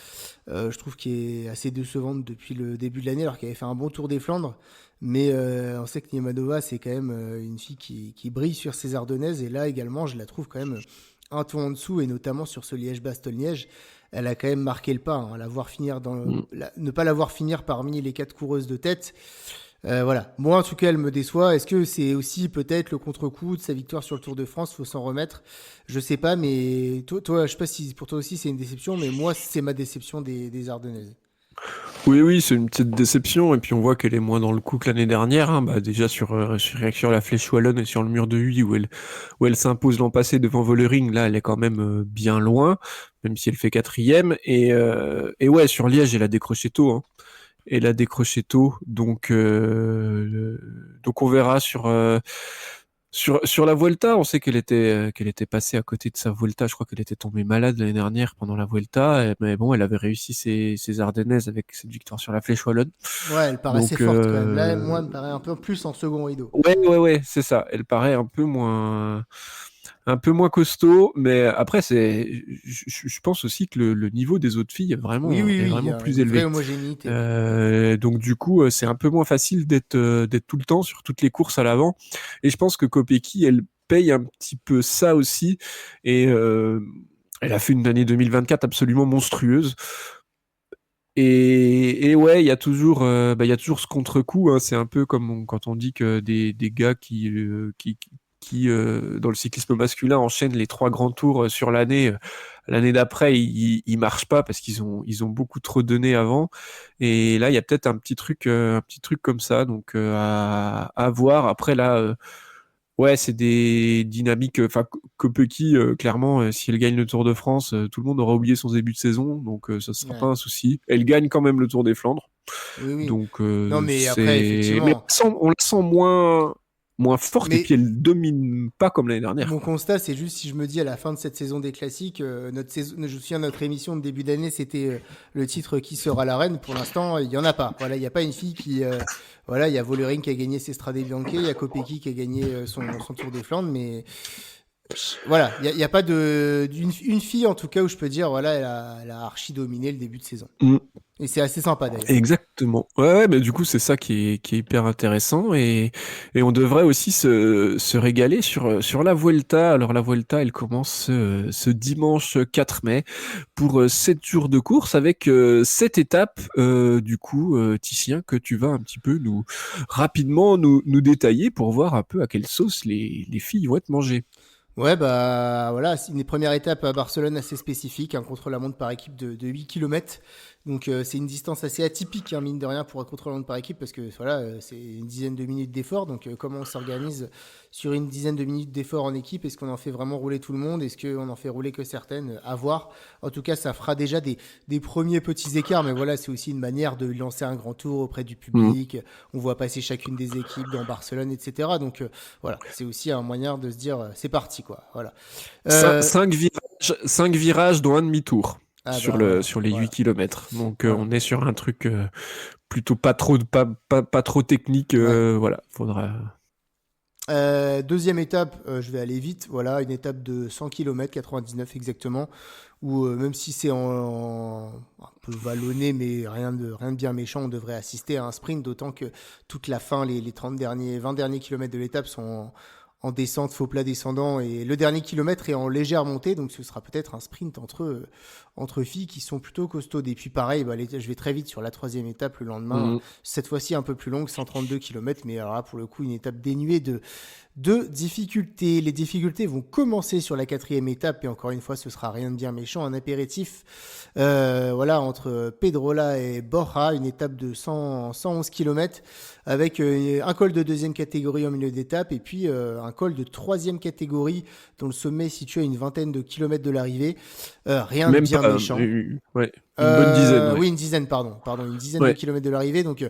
Je trouve qu'elle est assez décevante depuis le début de l'année alors qu'elle avait fait un bon Tour des Flandres. Mais on sait que Niemadova, c'est quand même une fille qui brille sur ces Ardennaises. Et là également, je la trouve quand même un ton en dessous, et notamment sur ce Liège-Bastogne-Liège. Elle a quand même marqué le pas, hein. Mhm. Ne pas la voir finir parmi les 4 coureuses de tête. Voilà. Moi, en tout cas, elle me déçoit. Est-ce que c'est aussi peut-être le contre-coup de sa victoire sur le Tour de France? Faut s'en remettre. Je sais pas, mais toi, je sais pas si pour toi aussi c'est une déception, mais moi, c'est ma déception des Ardennaises. Oui, c'est une petite déception. Et puis on voit qu'elle est moins dans le coup que l'année dernière, hein. Bah, déjà sur la Flèche Wallonne et sur le mur de Huy où elle s'impose l'an passé devant Vollering, là elle est quand même bien loin, même si elle fait quatrième. Et ouais, sur Liège, elle a décroché tôt, hein. Elle a décroché tôt, donc on verra sur la Vuelta. On sait qu'elle était passée à côté de sa Vuelta. Je crois qu'elle était tombée malade l'année dernière pendant la Vuelta, mais bon, elle avait réussi ses Ardennaises avec cette victoire sur la Flèche Wallonne. Ouais, elle paraissait Donc forte quand même. Là, moi, elle me paraît un peu plus en second rideau. ouais, c'est ça. Elle paraît un peu moins costaud, mais après je pense aussi que le niveau des autres filles Oui, est il y vraiment a plus une vraie élevé. homogénéité. Donc du coup, c'est un peu moins facile d'être tout le temps sur toutes les courses à l'avant. Et je pense que Kopecky, elle paye un petit peu ça aussi. Et elle a fait une année 2024 absolument monstrueuse. Et ouais, il y a toujours ce contre-coup, hein. C'est un peu comme quand on dit que des gars qui dans le cyclisme masculin enchaînent les 3 grands tours sur l'année. L'année d'après, ils marchent pas parce ils ont beaucoup trop donné avant. Et là, il y a peut-être un petit truc comme ça, donc à voir. Après là, ouais, c'est des dynamiques. Enfin, Kopecky, clairement, si elle gagne le Tour de France, tout le monde aura oublié son début de saison, donc ça sera pas Ouais. un souci. Elle gagne quand même le Tour des Flandres, Oui. donc Non, mais après, mais effectivement. on la sent moins forte et puis Mais elle domine pas comme l'année dernière, mon quoi. constat, c'est juste si je me dis à la fin de cette saison des classiques, notre saison, je me souviens, notre émission de début d'année, c'était le titre Qui sera la reine. Pour l'instant, il y en a pas. Voilà, il n'y a pas une fille qui, voilà, il y a Vollering qui a gagné ses Strade Bianche, il y a Kopecky qui a gagné son Tour des Flandres, mais Voilà, il y a pas une fille en tout cas où je peux dire, voilà, elle a archi dominé le début de saison. Mm. Et c'est assez sympa d'ailleurs. Exactement. Ouais, ouais, mais du coup, c'est ça qui est hyper intéressant et on devrait aussi se régaler sur la Vuelta. Alors, la Vuelta, elle commence ce dimanche 4 mai pour 7 jours de course avec 7 étapes, du coup, Titien, que tu vas un petit peu rapidement nous détailler pour voir un peu à quelle sauce les filles vont être mangées. Ouais, bah voilà, c'est une première étape à Barcelone assez spécifique, un contre-la-montre par équipe de 8 km. Donc c'est une distance assez atypique, hein, mine de rien, pour un contre-la-montre par équipe, parce que voilà, c'est une dizaine de minutes d'effort. Donc comment on s'organise sur une dizaine de minutes d'effort en équipe? Est-ce qu'on en fait vraiment rouler tout le monde? Est-ce qu'on en fait rouler que certaines? À voir. En tout cas, ça fera déjà des premiers petits écarts, mais voilà, c'est aussi une manière de lancer un grand tour auprès du Mm. public. On voit passer chacune des équipes dans Barcelone, etc. Donc voilà, c'est aussi un moyen de se dire c'est parti quoi. Voilà. Euh, 5 virages dont un demi-tour ah bah voilà, sur les 8 voilà, kilomètres. Donc voilà. on est sur un truc plutôt pas trop technique. Ouais. Voilà, faudra. Deuxième étape, je vais aller vite. Voilà, une étape de 100 km, 99 exactement, où même si c'est un peu vallonné, mais rien de bien méchant, on devrait assister à un sprint, d'autant que toute la fin, les 30 derniers, 20 derniers kilomètres de l'étape sont en descente, faux plat descendant, et le dernier kilomètre est en légère montée, donc ce sera peut-être un sprint entre filles qui sont plutôt costaudes. Et puis pareil, bah, je vais très vite sur la troisième étape le lendemain, Mm. cette fois-ci un peu plus longue, 132 km, mais alors là, pour le coup, une étape dénuée de difficultés. Les difficultés vont commencer sur la quatrième étape, et encore une fois, ce sera rien de bien méchant, un apéritif. Voilà, entre Pedrola et Borja, une étape de 111 km, avec un col de deuxième catégorie en milieu d'étape, et puis un col de troisième catégorie, dont le sommet est situé à une vingtaine de kilomètres de l'arrivée. Rien de Même bien pas. méchant. Ouais, une bonne dizaine, ouais. Oui, une dizaine, pardon, une dizaine de Ouais. kilomètres de l'arrivée, donc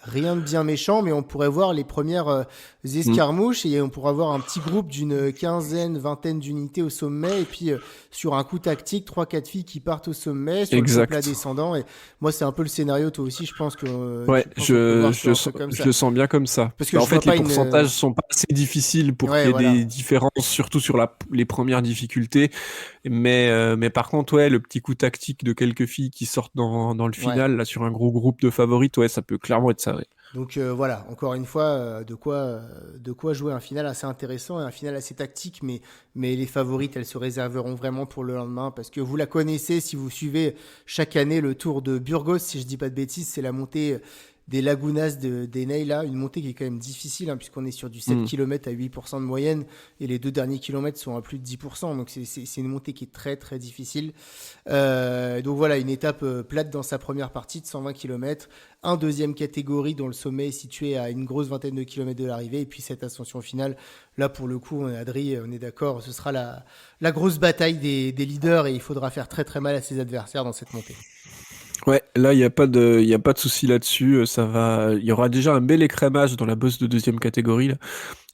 rien de bien méchant, mais on pourrait voir les premières Mm. escarmouches et on pourrait avoir un petit groupe d'une quinzaine, vingtaine d'unités au sommet, et puis sur un coup tactique, trois, quatre filles qui partent au sommet sur le faux plat Exact. descendant. Et moi, c'est un peu le scénario. Toi aussi, je pense que Ouais, tu penses qu'on peut voir sur un je truc comme je ça, le sens bien comme ça. parce que Bah, en je vois fait, les pas une. pourcentages sont pas assez difficiles pour Ouais, qu'il y ait des voilà. différences, surtout sur les premières difficultés. Mais par contre, ouais, le petit coup tactique de quelques filles qui sortent dans le Ouais. final, là, sur un gros groupe de favorites, ouais, ça peut clairement être ça, ouais. Donc voilà, encore une fois, de quoi jouer un final assez intéressant et un final assez tactique, mais les favorites, elles se réserveront vraiment pour le lendemain, parce que vous la connaissez si vous suivez chaque année le Tour de Burgos, si je dis pas de bêtises, c'est la montée des Lagunas des Neila, une montée qui est quand même difficile, hein, puisqu'on est sur du 7 Mm. km à 8% de moyenne, et les deux derniers kilomètres sont à plus de 10%, donc c'est une montée qui est très très difficile. Donc voilà, une étape plate dans sa première partie de 120 km, un deuxième catégorie dont le sommet est situé à une grosse vingtaine de kilomètres de l'arrivée, et puis cette ascension finale, là pour le coup, Adri, on est d'accord, ce sera la grosse bataille des leaders, et il faudra faire très très mal à ses adversaires dans cette montée. Ouais, là, il y a pas de souci là-dessus. Ça va, il y aura déjà un bel écrémage dans la bosse de deuxième catégorie, là,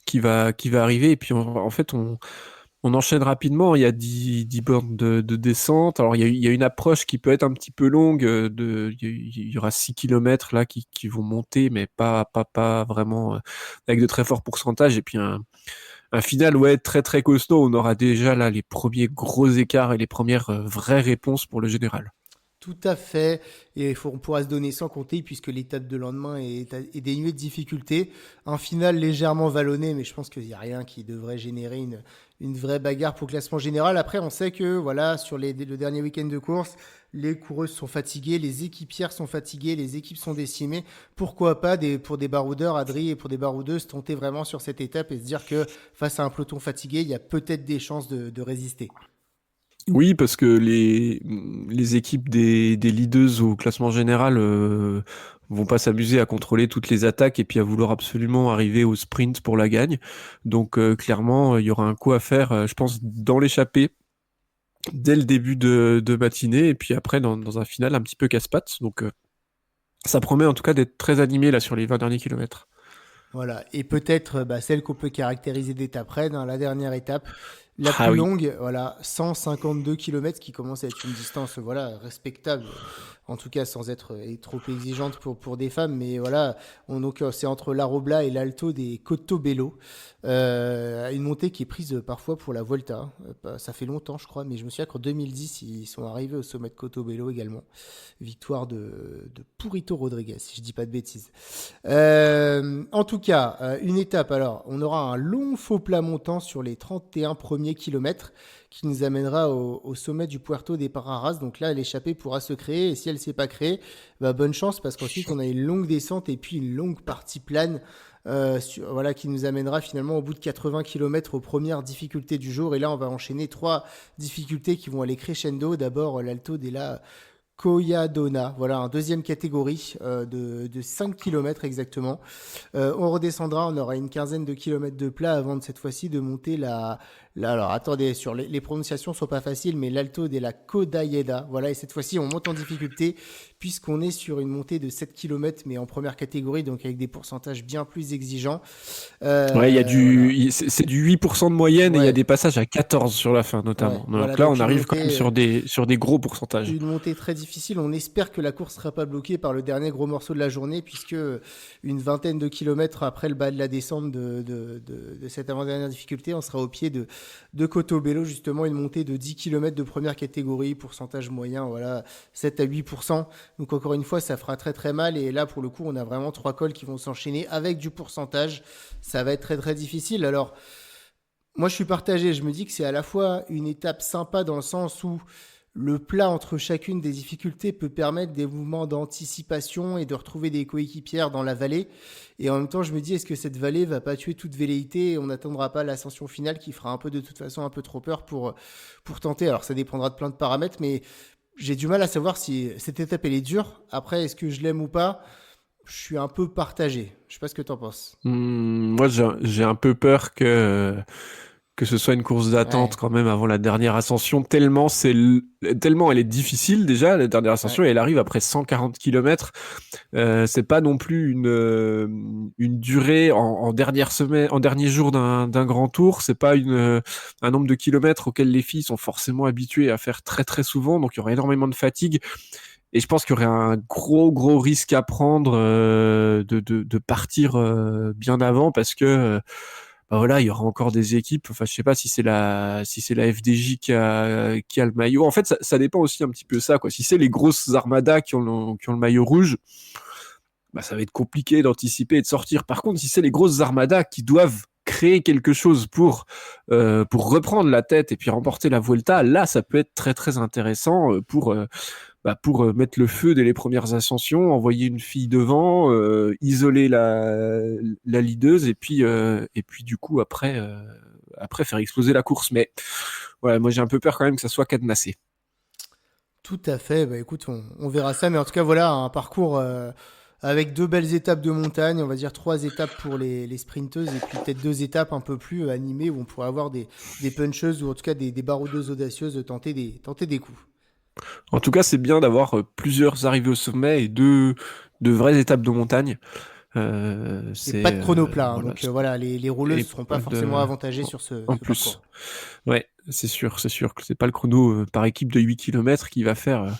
qui va arriver. Et puis, en fait, on enchaîne rapidement. Il y a 10 bornes de descente. Alors, il y a une approche qui peut être un petit peu longue. Il y aura 6 kilomètres là qui vont monter, mais pas vraiment avec de très forts pourcentages. Et puis, un final, ouais, très, très costaud. On aura déjà là les premiers gros écarts et les premières vraies réponses pour le général. Tout à fait, et on pourra se donner sans compter puisque l'étape de lendemain est dénuée de difficultés. Un final légèrement vallonné, mais je pense qu'il n'y a rien qui devrait générer une vraie bagarre pour le classement général. Après, on sait que voilà, sur le dernier week-end de course, les coureuses sont fatiguées, les équipières sont fatiguées, les équipes sont décimées. Pourquoi pas pour des baroudeurs, Adri, et pour des baroudeuses, tenter vraiment sur cette étape et se dire que face à un peloton fatigué, il y a peut-être des chances de résister. Oui, parce que les équipes des leaders au classement général vont pas s'amuser à contrôler toutes les attaques et puis à vouloir absolument arriver au sprint pour la gagne. Donc clairement, il y aura un coup à faire, je pense, dans l'échappée dès le début de matinée et puis après dans un final un petit peu casse-pattes. Donc ça promet en tout cas d'être très animé là sur les 20 derniers kilomètres. Voilà, et peut-être bah, celle qu'on peut caractériser d'étape raide, hein, la dernière étape, La Ah plus oui. longue, voilà, 152 km, qui commence à être une distance, voilà, respectable, en tout cas sans être trop exigeante pour des femmes, mais voilà, donc c'est entre l'Arobla et l'Alto des Cotobello, une montée qui est prise parfois pour la Volta. Ça fait longtemps, je crois, mais je me souviens qu'en 2010, ils sont arrivés au sommet de Cotobello également. Victoire de Purito Rodriguez, si je dis pas de bêtises. En tout cas, une étape. Alors, on aura un long faux plat montant sur les 31 premiers kilomètres qui nous amènera au sommet du Puerto de Pararas. Donc là, l'échappée pourra se créer. Et si elle ne s'est pas créée, bah, bonne chance parce qu'ensuite, on a une longue descente et puis une longue partie plane. Voilà, qui nous amènera finalement au bout de 80 km aux premières difficultés du jour. Et là, on va enchaîner 3 difficultés qui vont aller crescendo. D'abord, l'Alto della Colladona, voilà, un deuxième catégorie de 5 km exactement. On redescendra, on aura une quinzaine de kilomètres de plat avant de cette fois-ci de monter alors attendez, sur les prononciations sont pas faciles, mais l'Alto della Codaieda, voilà, et cette fois-ci on monte en difficulté puisqu'on est sur une montée de 7 km mais en première catégorie, donc avec des pourcentages bien plus exigeants. Ouais, il y a Voilà. c'est du 8% de moyenne et il y a Ouais, des passages à 14 sur la fin, ouais, notamment. voilà, Donc là, donc on arrive quand même sur des gros pourcentages. une montée très difficile. On espère que la course ne sera pas bloquée par le dernier gros morceau de la journée, puisque une vingtaine de kilomètres après le bas de la descente de cette avant-dernière difficulté, on sera au pied de Cotobello, justement, une montée de 10 kilomètres de première catégorie, pourcentage moyen, voilà, 7 à 8%. Donc encore une fois, ça fera très très mal. Et là, pour le coup, on a vraiment 3 cols qui vont s'enchaîner avec du pourcentage. Ça va être très très difficile. Alors, moi, je suis partagé. Je me dis que c'est à la fois une étape sympa dans le sens où le plat entre chacune des difficultés peut permettre des mouvements d'anticipation et de retrouver des coéquipières dans la vallée. Et en même temps, je me dis, est-ce que cette vallée va pas tuer toute velléité et on n'attendra pas l'ascension finale qui fera un peu de toute façon un peu trop peur pour tenter. Alors, ça dépendra de plein de paramètres, mais j'ai du mal à savoir si cette étape elle est dure. Après, est-ce que je l'aime ou pas? Je suis un peu partagé. Je sais pas ce que t'en penses. Moi, j'ai un peu peur que ce soit une course d'attente Ouais, quand même avant la dernière ascension, tellement elle est difficile déjà, la dernière ouais. ascension, et elle arrive après 140 km. C'est pas non plus une durée en dernière semaine, en dernier jour d'un grand tour. C'est pas un nombre de kilomètres auquel les filles sont forcément habituées à faire très très souvent. Donc il y aurait énormément de fatigue. Et je pense qu'il y aurait un gros risque à prendre de partir bien avant parce que bah voilà, il y aura encore des équipes. Enfin, je sais pas si c'est la FDJ qui a le maillot. En fait, ça dépend aussi un petit peu ça, quoi. Si c'est les grosses armadas qui ont le maillot rouge, bah ça va être compliqué d'anticiper et de sortir. Par contre, si c'est les grosses armadas qui doivent créer quelque chose pour reprendre la tête et puis remporter la Vuelta, là, ça peut être très très intéressant pour mettre le feu dès les premières ascensions, envoyer une fille devant, isoler la leaduse et puis du coup après faire exploser la course. Mais voilà, moi j'ai un peu peur quand même que ça soit cadenassé. Tout à fait. Bah, écoute, on verra ça. Mais en tout cas, voilà, un parcours avec 2 belles étapes de montagne. On va dire 3 étapes pour les sprinteuses et puis peut-être 2 étapes un peu plus animées où on pourrait avoir des puncheuses ou en tout cas des baroudeuses audacieuses de tenter des coups. En tout cas, c'est bien d'avoir plusieurs arrivées au sommet et de vraies étapes de montagne. Et pas de chrono plat, hein. Voilà. Donc voilà, les rouleuses ne Et seront pas pas forcément de avantagées sur en ce plus. parcours. Ouais, c'est sûr que c'est pas le chrono par équipe de 8 km qui va faire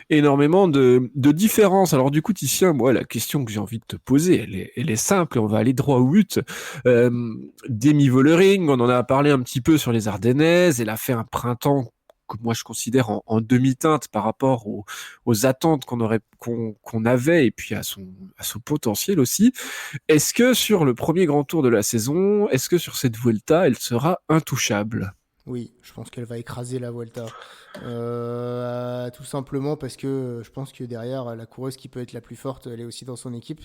énormément de différence. Alors du coup, Titien, moi, la question que j'ai envie de te poser, elle est simple, et on va aller droit au but. Demi Vollering, on en a parlé un petit peu sur les Ardennaises, elle a fait un printemps que moi je considère en demi-teinte par rapport aux attentes qu'on avait et puis à son potentiel aussi. Est-ce que sur le premier grand tour de la saison, est-ce que sur cette Vuelta, elle sera intouchable? Oui, je pense qu'elle va écraser la Vuelta. Tout simplement parce que je pense que derrière, la coureuse qui peut être la plus forte, elle est aussi dans son équipe.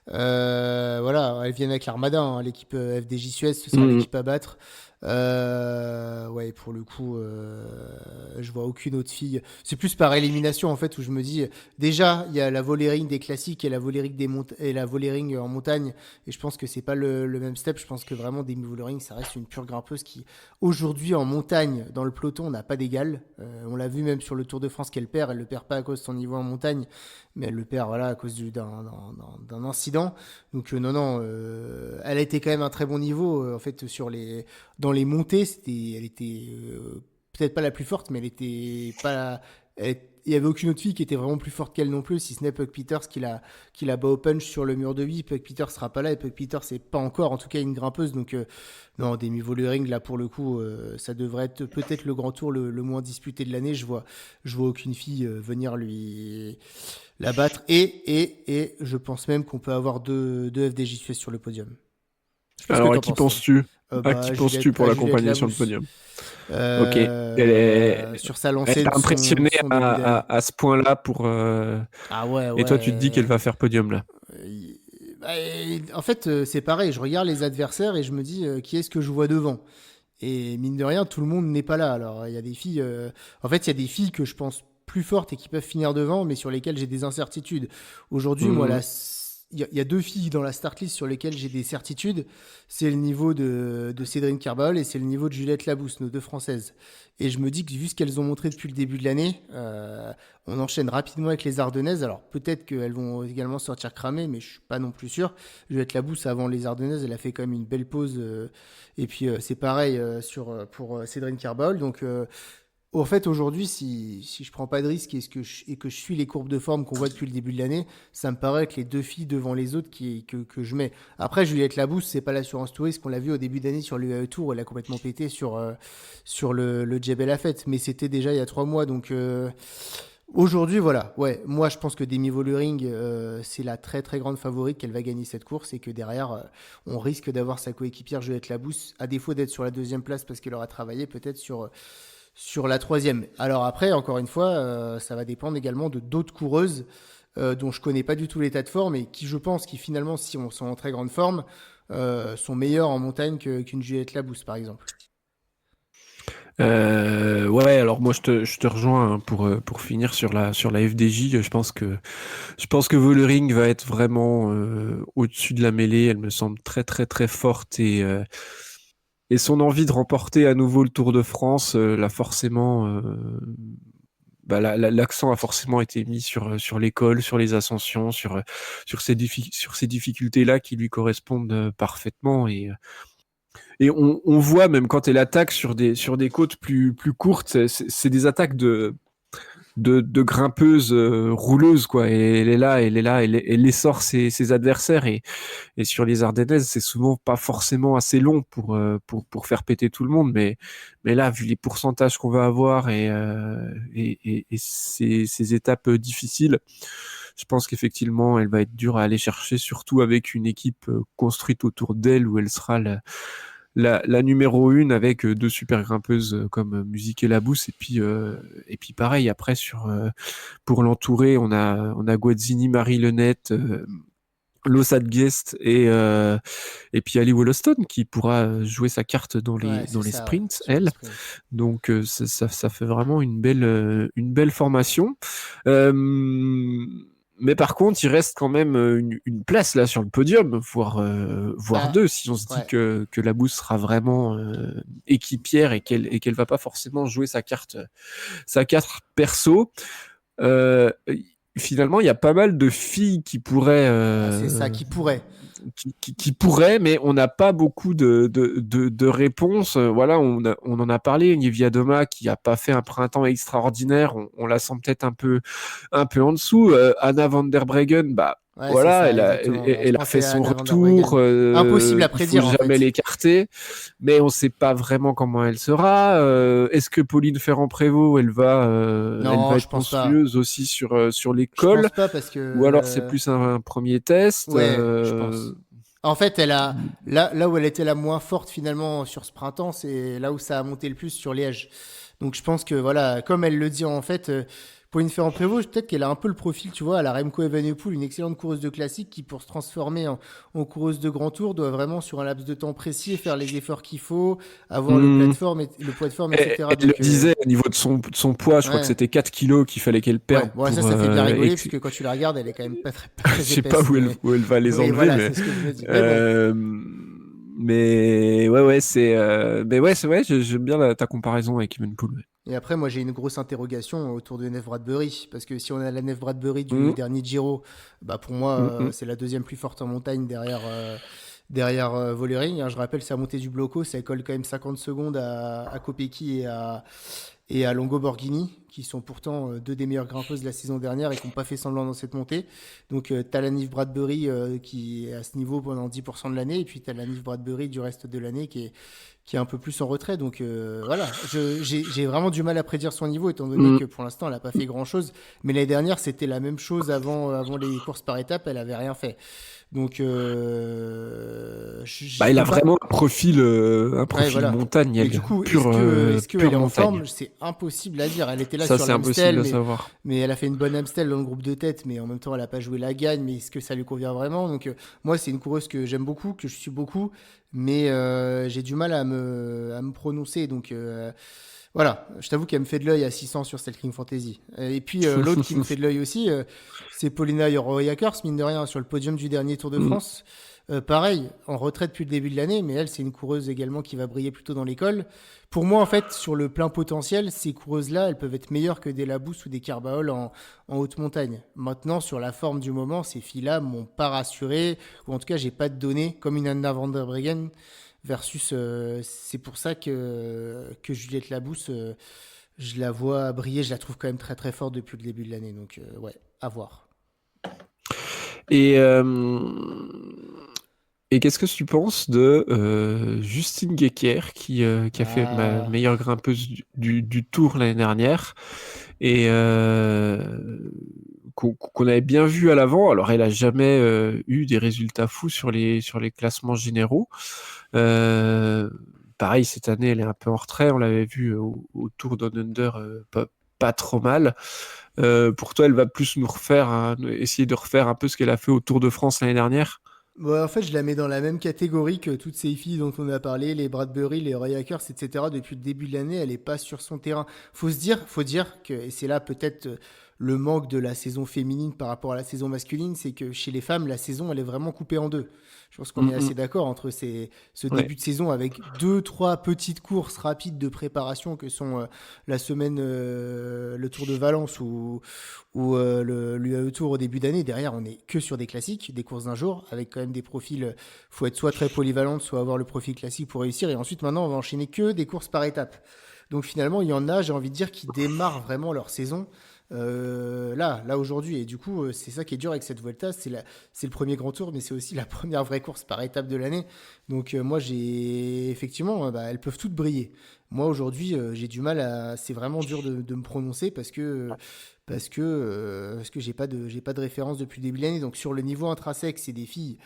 Voilà, elles viennent avec l'Armada, hein, l'équipe FDJ Suez, ce sera Mmh. l'équipe à battre. Ouais, pour le coup, je vois aucune autre fille. C'est plus par élimination en fait où je me dis déjà il y a la Vollering des classiques et et la Vollering en montagne et je pense que c'est pas le même step. Je pense que vraiment Demi Vollering ça reste une pure grimpeuse qui aujourd'hui en montagne dans le peloton n'a pas d'égal. On l'a vu même sur le Tour de France qu'elle perd, elle le perd pas à cause de son niveau en montagne, mais elle le perd voilà, à cause d'un incident. Donc non, non, elle a été quand même à un très bon niveau. En fait, dans les montées, elle était peut-être pas la plus forte, mais elle était pas... il y avait aucune autre fille qui était vraiment plus forte qu'elle non plus, si ce n'est Puck Peters qui la bat au punch sur le mur de 8. Puck Peters sera pas là et Puck Peters c'est pas encore, en tout cas, une grimpeuse. Donc non, Demi Vollering, là, pour le coup, ça devrait être peut-être le grand tour le moins disputé de l'année. Je vois aucune fille venir lui la battre. Et je pense même qu'on peut avoir deux FDJ Suez sur le podium. Je sais pas ce que Alors, t'en penses, toi. à qui penses-tu pour Juliette l'accompagner sur le Labousse. podium? Ok. Sur sa Elle lancée t'a de impressionné son début d'année. à ce point-là pour. Ah ouais, Et toi, tu te dis qu'elle ouais. va faire podium là. Euh, En fait, c'est pareil. Je regarde les adversaires et je me dis qui est-ce que je vois devant. Et mine de rien, tout le monde n'est pas là. Alors, il y a des filles. En fait, il y a des filles que je pense plus fortes et qui peuvent finir devant, mais sur lesquelles j'ai des incertitudes. Aujourd'hui, moi, Mhm. il y a deux filles dans la start list sur lesquelles j'ai des certitudes. C'est le niveau de Cédrine Carball et c'est le niveau de Juliette Labousse, nos deux françaises. Et je me dis que vu ce qu'elles ont montré depuis le début de l'année, on enchaîne rapidement avec les Ardennaises. Alors peut-être qu'elles vont également sortir cramées, mais je suis pas non plus sûr. Juliette Labousse, avant les Ardennaises, elle a fait quand même une belle pause. Et puis c'est pareil pour Cédrine Carball. Donc en fait, aujourd'hui, si je prends pas de risque et que je suis les courbes de forme qu'on voit depuis le début de l'année, ça me paraît que les deux filles devant les autres que je mets. Après, Juliette Labousse, c'est pas l'assurance touriste qu'on l'a vu au début d'année sur l'UAE Tour, elle a complètement pété sur le Jebel Afet, mais c'était déjà il y a 3 mois. Donc aujourd'hui, voilà. Ouais, moi, je pense que Demi Vollering, c'est la très très grande favorite qu'elle va gagner cette course et que derrière, on risque d'avoir sa coéquipière Juliette Labousse, à défaut d'être sur la deuxième place parce qu'elle aura travaillé peut-être sur la troisième. Alors après, encore une fois, ça va dépendre également de d'autres coureuses dont je connais pas du tout l'état de forme et qui, je pense, qui finalement, si on sont en très grande forme, sont meilleures en montagne qu'une Juliette Labousse, par exemple. Ouais, alors moi je te rejoins hein, pour finir sur la FDJ. Je pense que Vollering va être vraiment au-dessus de la mêlée. Elle me semble très très très forte et son envie de remporter à nouveau le Tour de France l'a forcément bah, l'accent a forcément été mis sur l'école, sur les ascensions, sur ces difficultés-là qui lui correspondent parfaitement et on voit même quand elle attaque sur des côtes plus courtes, c'est des attaques de grimpeuse rouleuse quoi. Et elle essore ses adversaires et sur les Ardennaises c'est souvent pas forcément assez long pour faire péter tout le monde, mais là vu les pourcentages qu'on va avoir et ces étapes difficiles, je pense qu'effectivement elle va être dure à aller chercher, surtout avec une équipe construite autour d'elle où elle sera la numéro 1 avec deux super grimpeuses comme Musique et Labousse et puis pareil après pour l'entourer on a Guazzini, Marie Lenette, Lossat Guest et puis Ali Wollaston qui pourra jouer sa carte Ouais, dans c'est les ça, ouais, sprints sur les elle, sprints. donc ça fait vraiment une belle formation. Euh, mais par contre, il reste quand même une place là sur le podium, voire Bah, deux, si on se dit ouais. que la Bousse sera vraiment équipière et qu'elle va pas forcément jouer sa carte perso. Euh, Finalement, il y a pas mal de filles qui pourraient Ah, c'est ça qui pourrait. qui pourrait, mais on n'a pas beaucoup de réponses. Voilà, on en a parlé. Nivia Doma qui a pas fait un printemps extraordinaire, on la sent peut-être un peu en dessous. Anna van der Breggen, bah Ouais, c'est voilà, ça, exactement. Bah, je elle a fait pensais à son Anna van der retour. Breggen. Impossible à Il faut prédire, en jamais fait. l'écarter, mais on sait pas vraiment comment elle sera. Est-ce que Pauline Ferrand-Prévôt, elle Non, va je être pense pas. monstrueuse aussi sur Je l'école, pense pas parce ou alors c'est que... plus un premier test. Ouais, je pense. En fait, là où elle était la moins forte finalement sur ce printemps, c'est là où ça a monté le plus sur Liège. Donc je pense que voilà, comme elle le dit en fait, Pauline Ferrand-Prévot, peut-être qu'elle a un peu le profil, tu vois, à la Remco Evenepoel, une excellente coureuse de classique qui, pour se transformer en coureuse de grand tour, doit vraiment sur un laps de temps précis faire les efforts qu'il faut, avoir Hmm. le poids de forme, etc. Elle le Donc disait au niveau de son poids, je crois que ouais. c'était 4 kilos qu'il fallait qu'elle Ouais, perde bon, pour. ça fait bien rigoler, puisque quand tu la regardes, elle est quand même pas Je très sais pas épaisse, mais où elle va les oui, enlever, voilà, c'est ce que je me dis. Mais bon, euh, mais ouais, c'est. Mais ouais, c'est vrai, j'aime bien ta comparaison avec Evenpool. Ouais. Et après, moi, j'ai une grosse interrogation autour de Nef Bradbury. Parce que si on a la Nef Bradbury du Mm, dernier Giro, bah pour moi, mm, mm. c'est la deuxième plus forte en montagne derrière Vollering. Hein, je rappelle, sa montée du Bloco, ça colle quand même 50 secondes à Kopecky et à Longo Borghini, qui sont pourtant deux des meilleures grimpeuses de la saison dernière et qui n'ont pas fait semblant dans cette montée. Donc, tu as la Nif Bradbury qui est à ce niveau pendant 10% de l'année, et puis tu as la Nif Bradbury du reste de l'année qui est un peu plus en retrait. Donc voilà, j'ai vraiment du mal à prédire son niveau, étant donné Mm. que pour l'instant, elle n'a pas fait grand-chose. Mais l'année dernière, c'était la même chose avant les courses par étapes, elle avait rien fait. Donc je Bah, il a peux pas. vraiment un Ouais, profil voilà. montagne, Mais elle, du coup, est-ce que elle est pure en montagne. forme? C'est impossible à dire. Elle était là Ça, sur c'est impossible l'Amstel, à mais, savoir. mais elle a fait une bonne Amstel dans le groupe de tête, mais en même temps, elle n'a pas joué la gagne. Mais est-ce que ça lui convient vraiment? Donc, moi, c'est une coureuse que j'aime beaucoup, que je suis beaucoup, mais j'ai du mal à me prononcer. Donc, voilà, je t'avoue qu'elle me fait de l'œil à 600 sur Stelking Fantasy. Et puis, l'autre qui me fait de l'œil aussi, c'est Paulina Royackers, mine de rien, sur le podium du dernier Tour de Mm. France. Pareil, en retraite depuis le début de l'année, mais elle, c'est une coureuse également qui va briller plutôt dans l'école. Pour moi, en fait, sur le plein potentiel, ces coureuses-là, elles peuvent être meilleures que des Labous ou des Carbaol en haute montagne. Maintenant, sur la forme du moment, ces filles-là m'ont pas rassuré, ou en tout cas, j'ai pas de données, comme une Anna van der Breggen, versus, c'est pour ça que Juliette Labous, je la vois briller, je la trouve quand même très très forte depuis le début de l'année. Donc, ouais, à voir. Et, euh, et qu'est-ce que tu penses de Justine Guéquer qui a fait ma Ah. meilleure grimpeuse du Tour l'année dernière et qu'on avait bien vu à l'avant. Alors, elle a jamais eu des résultats fous sur les classements généraux. Euh, Pareil, cette année, elle est un peu en retrait. On l'avait vu au Tour Down Under, pas trop mal. Pour toi, elle va plus essayer de refaire un peu ce qu'elle a fait au Tour de France l'année dernière. Ouais, en fait, je la mets dans la même catégorie que toutes ces filles dont on a parlé, les Bradbury, les Roy Akers, etc. Depuis le début de l'année, elle est pas sur son terrain. Faut dire que, et c'est là peut-être le manque de la saison féminine par rapport à la saison masculine, c'est que chez les femmes, la saison, elle est vraiment coupée en deux. Je pense qu'on est assez Mm, d'accord entre ce ouais. début de saison avec deux, trois petites courses rapides de préparation que sont la semaine, le Tour de Valence ou l'UAE Tour au début d'année. Derrière, on est que sur des classiques, des courses d'un jour, avec quand même des profils. Faut être soit très polyvalente, soit avoir le profil classique pour réussir. Et ensuite, maintenant, on va enchaîner que des courses par étapes. Donc finalement, il y en a, j'ai envie de dire, qui démarrent vraiment leur saison là aujourd'hui. Et du coup, c'est ça qui est dur avec cette Vuelta, c'est le premier grand tour, mais c'est aussi la première vraie course par étape de l'année. Donc moi, j'ai effectivement, bah, elles peuvent toutes briller. Moi aujourd'hui, j'ai du mal à, c'est vraiment dur de me prononcer parce que j'ai pas de référence depuis le début de l'année. Donc sur le niveau intrinsèque, c'est des filles.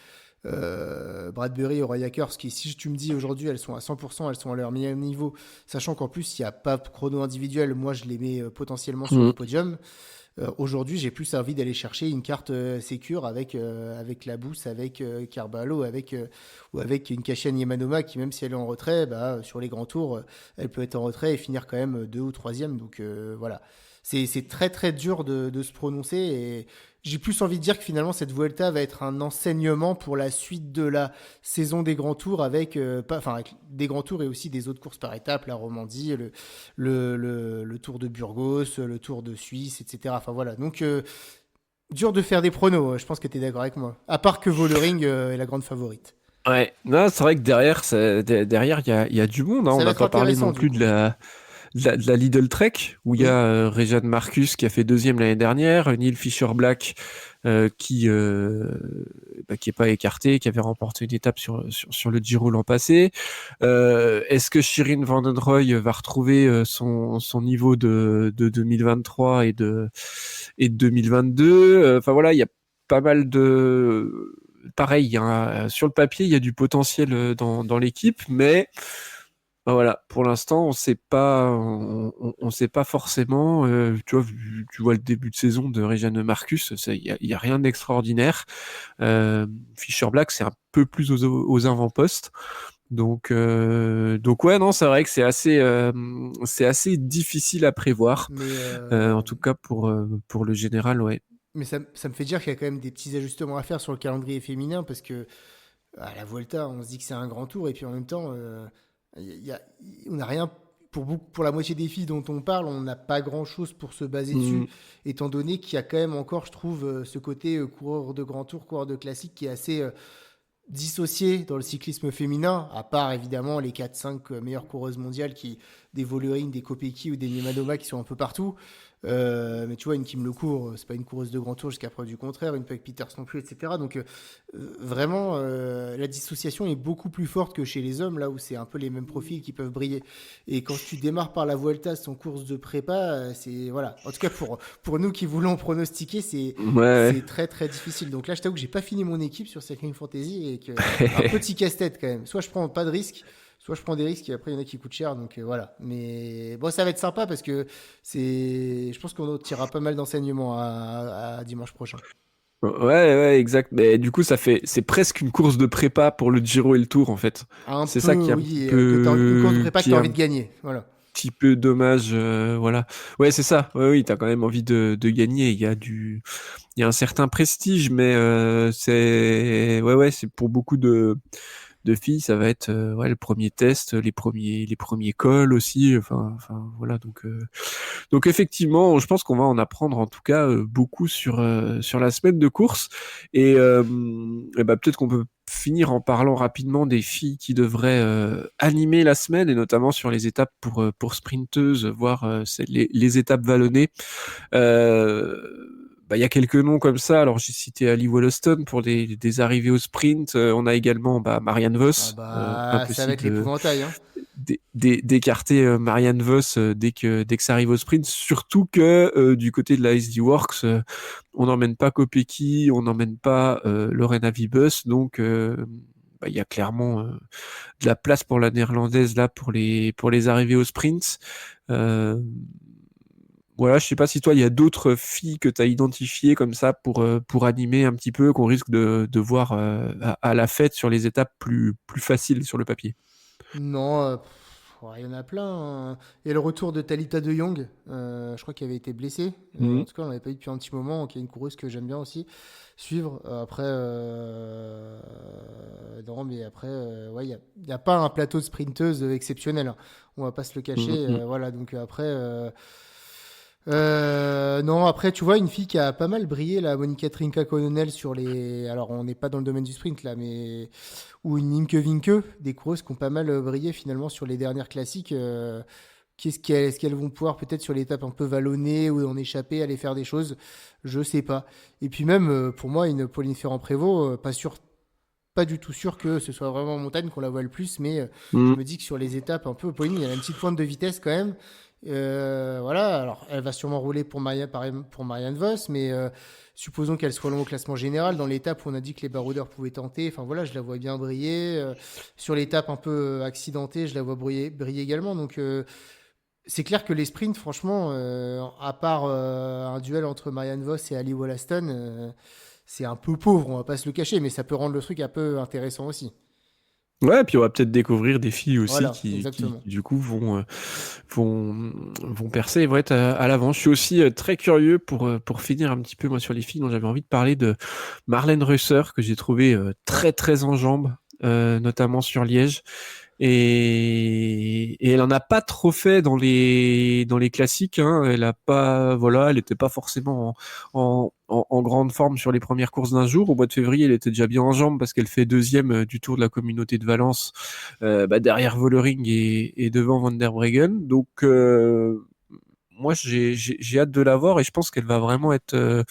Bradbury et Roy Akers, qui, si tu me dis aujourd'hui, elles sont à 100%, elles sont à leur meilleur niveau, sachant qu'en plus, il n'y a pas de chrono individuel, moi je les mets potentiellement sur le Mm. podium. Aujourd'hui, j'ai plus envie d'aller chercher une carte sécure avec la Bousse, avec Carvalho, ou avec une Kachian Yemanoma qui, même si elle est en retrait, bah, sur les grands tours, elle peut être en retrait et finir quand même deux ou troisième. Donc voilà. C'est très très dur de se prononcer et j'ai plus envie de dire que finalement cette Vuelta va être un enseignement pour la suite de la saison des grands tours avec des grands tours et aussi des autres courses par étapes, la Romandie, le Tour de Burgos, le Tour de Suisse, etc. Enfin voilà, donc dur de faire des pronos, je pense que tu es d'accord avec moi. À part que Vollering est la grande favorite. Ouais, non, c'est vrai que derrière, derrière, il y a du monde, hein. On Ça va n'a être pas parlé intéressant non du plus de coup. la Lidl Trek, où il y Mm. a Rejane Marcus qui a fait deuxième l'année dernière, Neil Fisher-Black qui est pas écarté, qui avait remporté une étape sur le Giro l'an passé. Est-ce que Shirin Van Den Roy va retrouver son niveau de 2023 et de 2022? Enfin voilà, il y a pas mal de... Pareil, sur le papier, il y a du potentiel dans l'équipe, mais ben voilà, pour l'instant, on sait pas forcément. Tu vois, tu vois le début de saison de Rejane Marcus, il y a rien d'extraordinaire. Fischer Black, c'est un peu plus aux avant-postes. Donc ouais, non, c'est vrai que c'est assez difficile à prévoir. Mais, En tout cas pour le général, ouais. mais ça me fait dire qu'il y a quand même des petits ajustements à faire sur le calendrier féminin parce que à la Vuelta, on se dit que c'est un grand tour et puis en même temps, il y a- on n'a rien pour la moitié des filles dont on parle, on n'a pas grand-chose pour se baser dessus, Mm. étant donné qu'il y a quand même encore, je trouve, ce côté coureur de grand tour, coureur de classique qui est assez dissocié dans le cyclisme féminin, à part évidemment les 4-5 meilleures coureuses mondiales des Vollering, des Kopecky ou des Nemanoma qui sont un peu partout. Mais tu vois, une Kim LeCour, c'est pas une coureuse de grand tour jusqu'à preuve du contraire, une Peg Peters non plus, etc. Donc vraiment, la dissociation est beaucoup plus forte que chez les hommes, là où c'est un peu les mêmes profils qui peuvent briller. Et quand tu démarres par la Vuelta sans course de prépa, c'est voilà. En tout cas pour nous qui voulons pronostiquer, Ouais, c'est très très difficile. Donc là, je t'avoue que j'ai pas fini mon équipe sur Cycling Fantasy et que un ouais. petit casse-tête quand même. Soit je prends pas de risques, soit je prends des risques et après il y en a qui coûtent cher. Donc voilà. Mais bon, ça va être sympa parce que je pense qu'on tirera pas mal d'enseignements à dimanche prochain. Ouais, ouais, exact. Mais du coup, c'est presque une course de prépa pour le Giro et le Tour, en fait. Un C'est ça peu, qui est un petit oui, une course de peu, prépa que tu as envie de gagner. Voilà. petit peu dommage, voilà. Ouais, c'est ça. Ouais, oui, t'as quand même envie de gagner. Il y a un certain prestige, mais ouais, c'est pour beaucoup de filles, ça va être ouais, le premier test, les premiers calls aussi. Enfin, voilà. Donc effectivement, je pense qu'on va en apprendre en tout cas beaucoup sur la semaine de course. Et bah, peut-être qu'on peut finir en parlant rapidement des filles qui devraient animer la semaine, et notamment sur les étapes pour sprinteuses, voire les étapes vallonnées. Bah, il y a quelques noms comme ça. Alors j'ai cité Ali Wollaston pour des arrivées au sprint. On a également Marianne Ah Vos. bah, ça va être Impossible l'épouvantail, hein. d'écarter Marianne Vos dès que ça arrive au sprint. Surtout que du côté de la SD Works, on n'emmène pas Kopecky, on n'emmène pas Lorena Wiebes. Donc bah, il y a clairement de la place pour la néerlandaise là pour les arrivées au sprint. Euh, voilà, je sais pas si toi, il y a d'autres filles que tu as identifiées comme ça pour animer un petit peu, qu'on risque de voir à la fête sur les étapes plus faciles sur le papier. Non, ouais, il y en a plein, hein. Il y a le retour de Talita de Jong, je crois qu'elle avait été blessée. En Mhm. tout cas, on l'avait pas eu depuis un petit moment, qui est une coureuse que j'aime bien aussi suivre. Après, non, mais après, ouais, il y a pas un plateau de sprinteuse exceptionnel, hein. On va pas se le cacher. Mhm. Voilà, donc après, non, après, tu vois, une fille qui a pas mal brillé, la Monica Trinka-Connell sur les. Alors, on n'est pas dans le domaine du sprint là, mais ou une Nimke Vinke, des coureuses qui ont pas mal brillé finalement sur les dernières classiques. Est-ce qu'elles vont pouvoir peut-être sur l'étape un peu vallonnée ou en échapper aller faire des choses? Je sais pas. Et puis même pour moi une Pauline Ferrand-Prévot, pas sûr, pas du tout sûr que ce soit vraiment en montagne qu'on la voit le plus, mais je Mhm. me dis que sur les étapes un peu Pauline, il y a une petite pointe de vitesse quand même. Voilà, alors elle va sûrement rouler pour Marianne Vos, mais supposons qu'elle soit loin au classement général. Dans l'étape où on a dit que les baroudeurs pouvaient tenter, enfin voilà, je la vois bien briller. Sur l'étape un peu accidentée, je la vois briller également. Donc c'est clair que les sprints, franchement, à part un duel entre Marianne Vos et Ali Wollaston, c'est un peu pauvre, on va pas se le cacher, mais ça peut rendre le truc un peu intéressant aussi. Ouais, puis on va peut-être découvrir des filles aussi Voilà, qui exactement. du coup vont percer et vont être à l'avant. Je suis aussi très curieux pour finir un petit peu moi sur les filles dont j'avais envie de parler de Marlène Reusser que j'ai trouvé très très en jambes, notamment sur Liège. Et elle en a pas trop fait dans les classiques, hein. Elle a pas, voilà, elle était pas forcément en grande forme sur les premières courses d'un jour. Au mois de février, elle était déjà bien en jambes parce qu'elle fait deuxième du Tour de la Communauté de Valence, bah, derrière Vollering et devant Van der Breggen. Donc moi, j'ai hâte de la voir et je pense qu'elle va vraiment être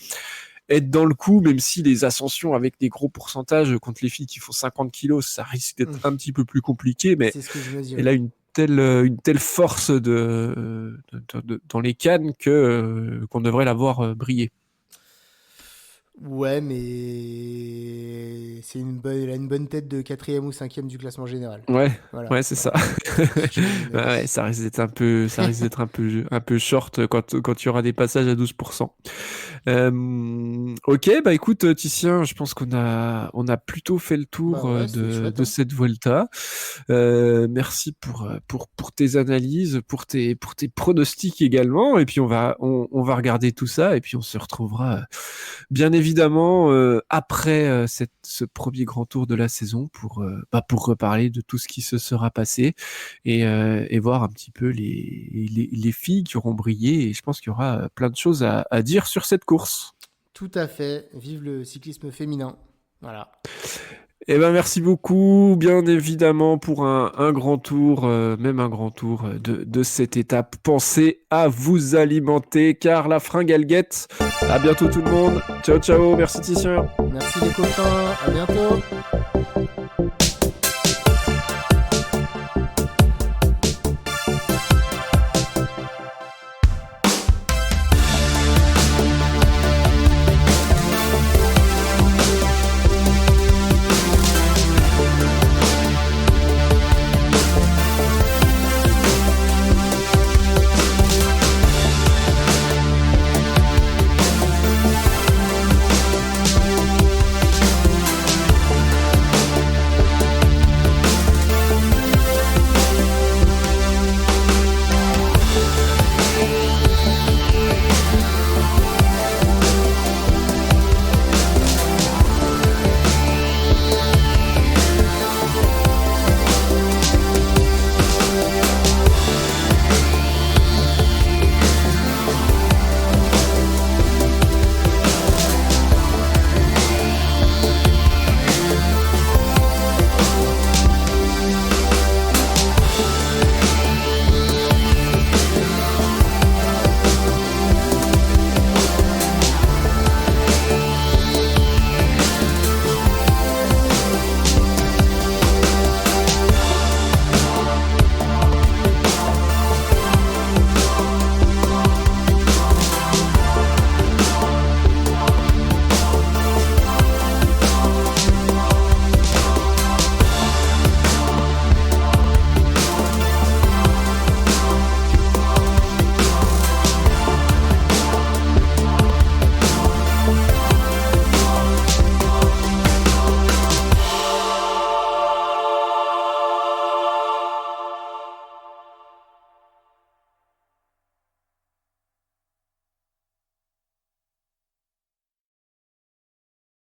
dans le coup, même si les ascensions avec des gros pourcentages contre les filles qui font 50 kilos, ça risque d'être Hum, un petit peu plus compliqué, mais C'est ce que je me dis, elle ouais. a une telle force dans les cannes qu'on devrait la voir briller. Ouais, mais elle a une bonne tête de quatrième ou cinquième du classement général. Ouais, Voilà, ouais, c'est ça. voilà. C'est toujours mon Ouais, ouais, avis. ça risque d'être un peu short quand il y aura des passages à 12%. Ok, bah écoute, Titien, je pense qu'on a plutôt fait le Bah tour ouais, c'était chouette, de hein. cette Vuelta. Merci pour tes analyses, pour tes pronostics également. Et puis on va regarder tout ça et puis on se retrouvera bien évidemment après ce premier grand tour de la saison pour reparler de tout ce qui se sera passé et voir un petit peu les filles qui auront brillé. Et je pense qu'il y aura plein de choses à dire sur cette course. Tout à fait. Vive le cyclisme féminin. Voilà. Eh ben merci beaucoup, bien évidemment, pour un grand tour, même un grand tour de cette étape. Pensez à vous alimenter car la fringue elle guette. À bientôt tout le monde. Ciao ciao, merci Titien. Merci les copains. À bientôt.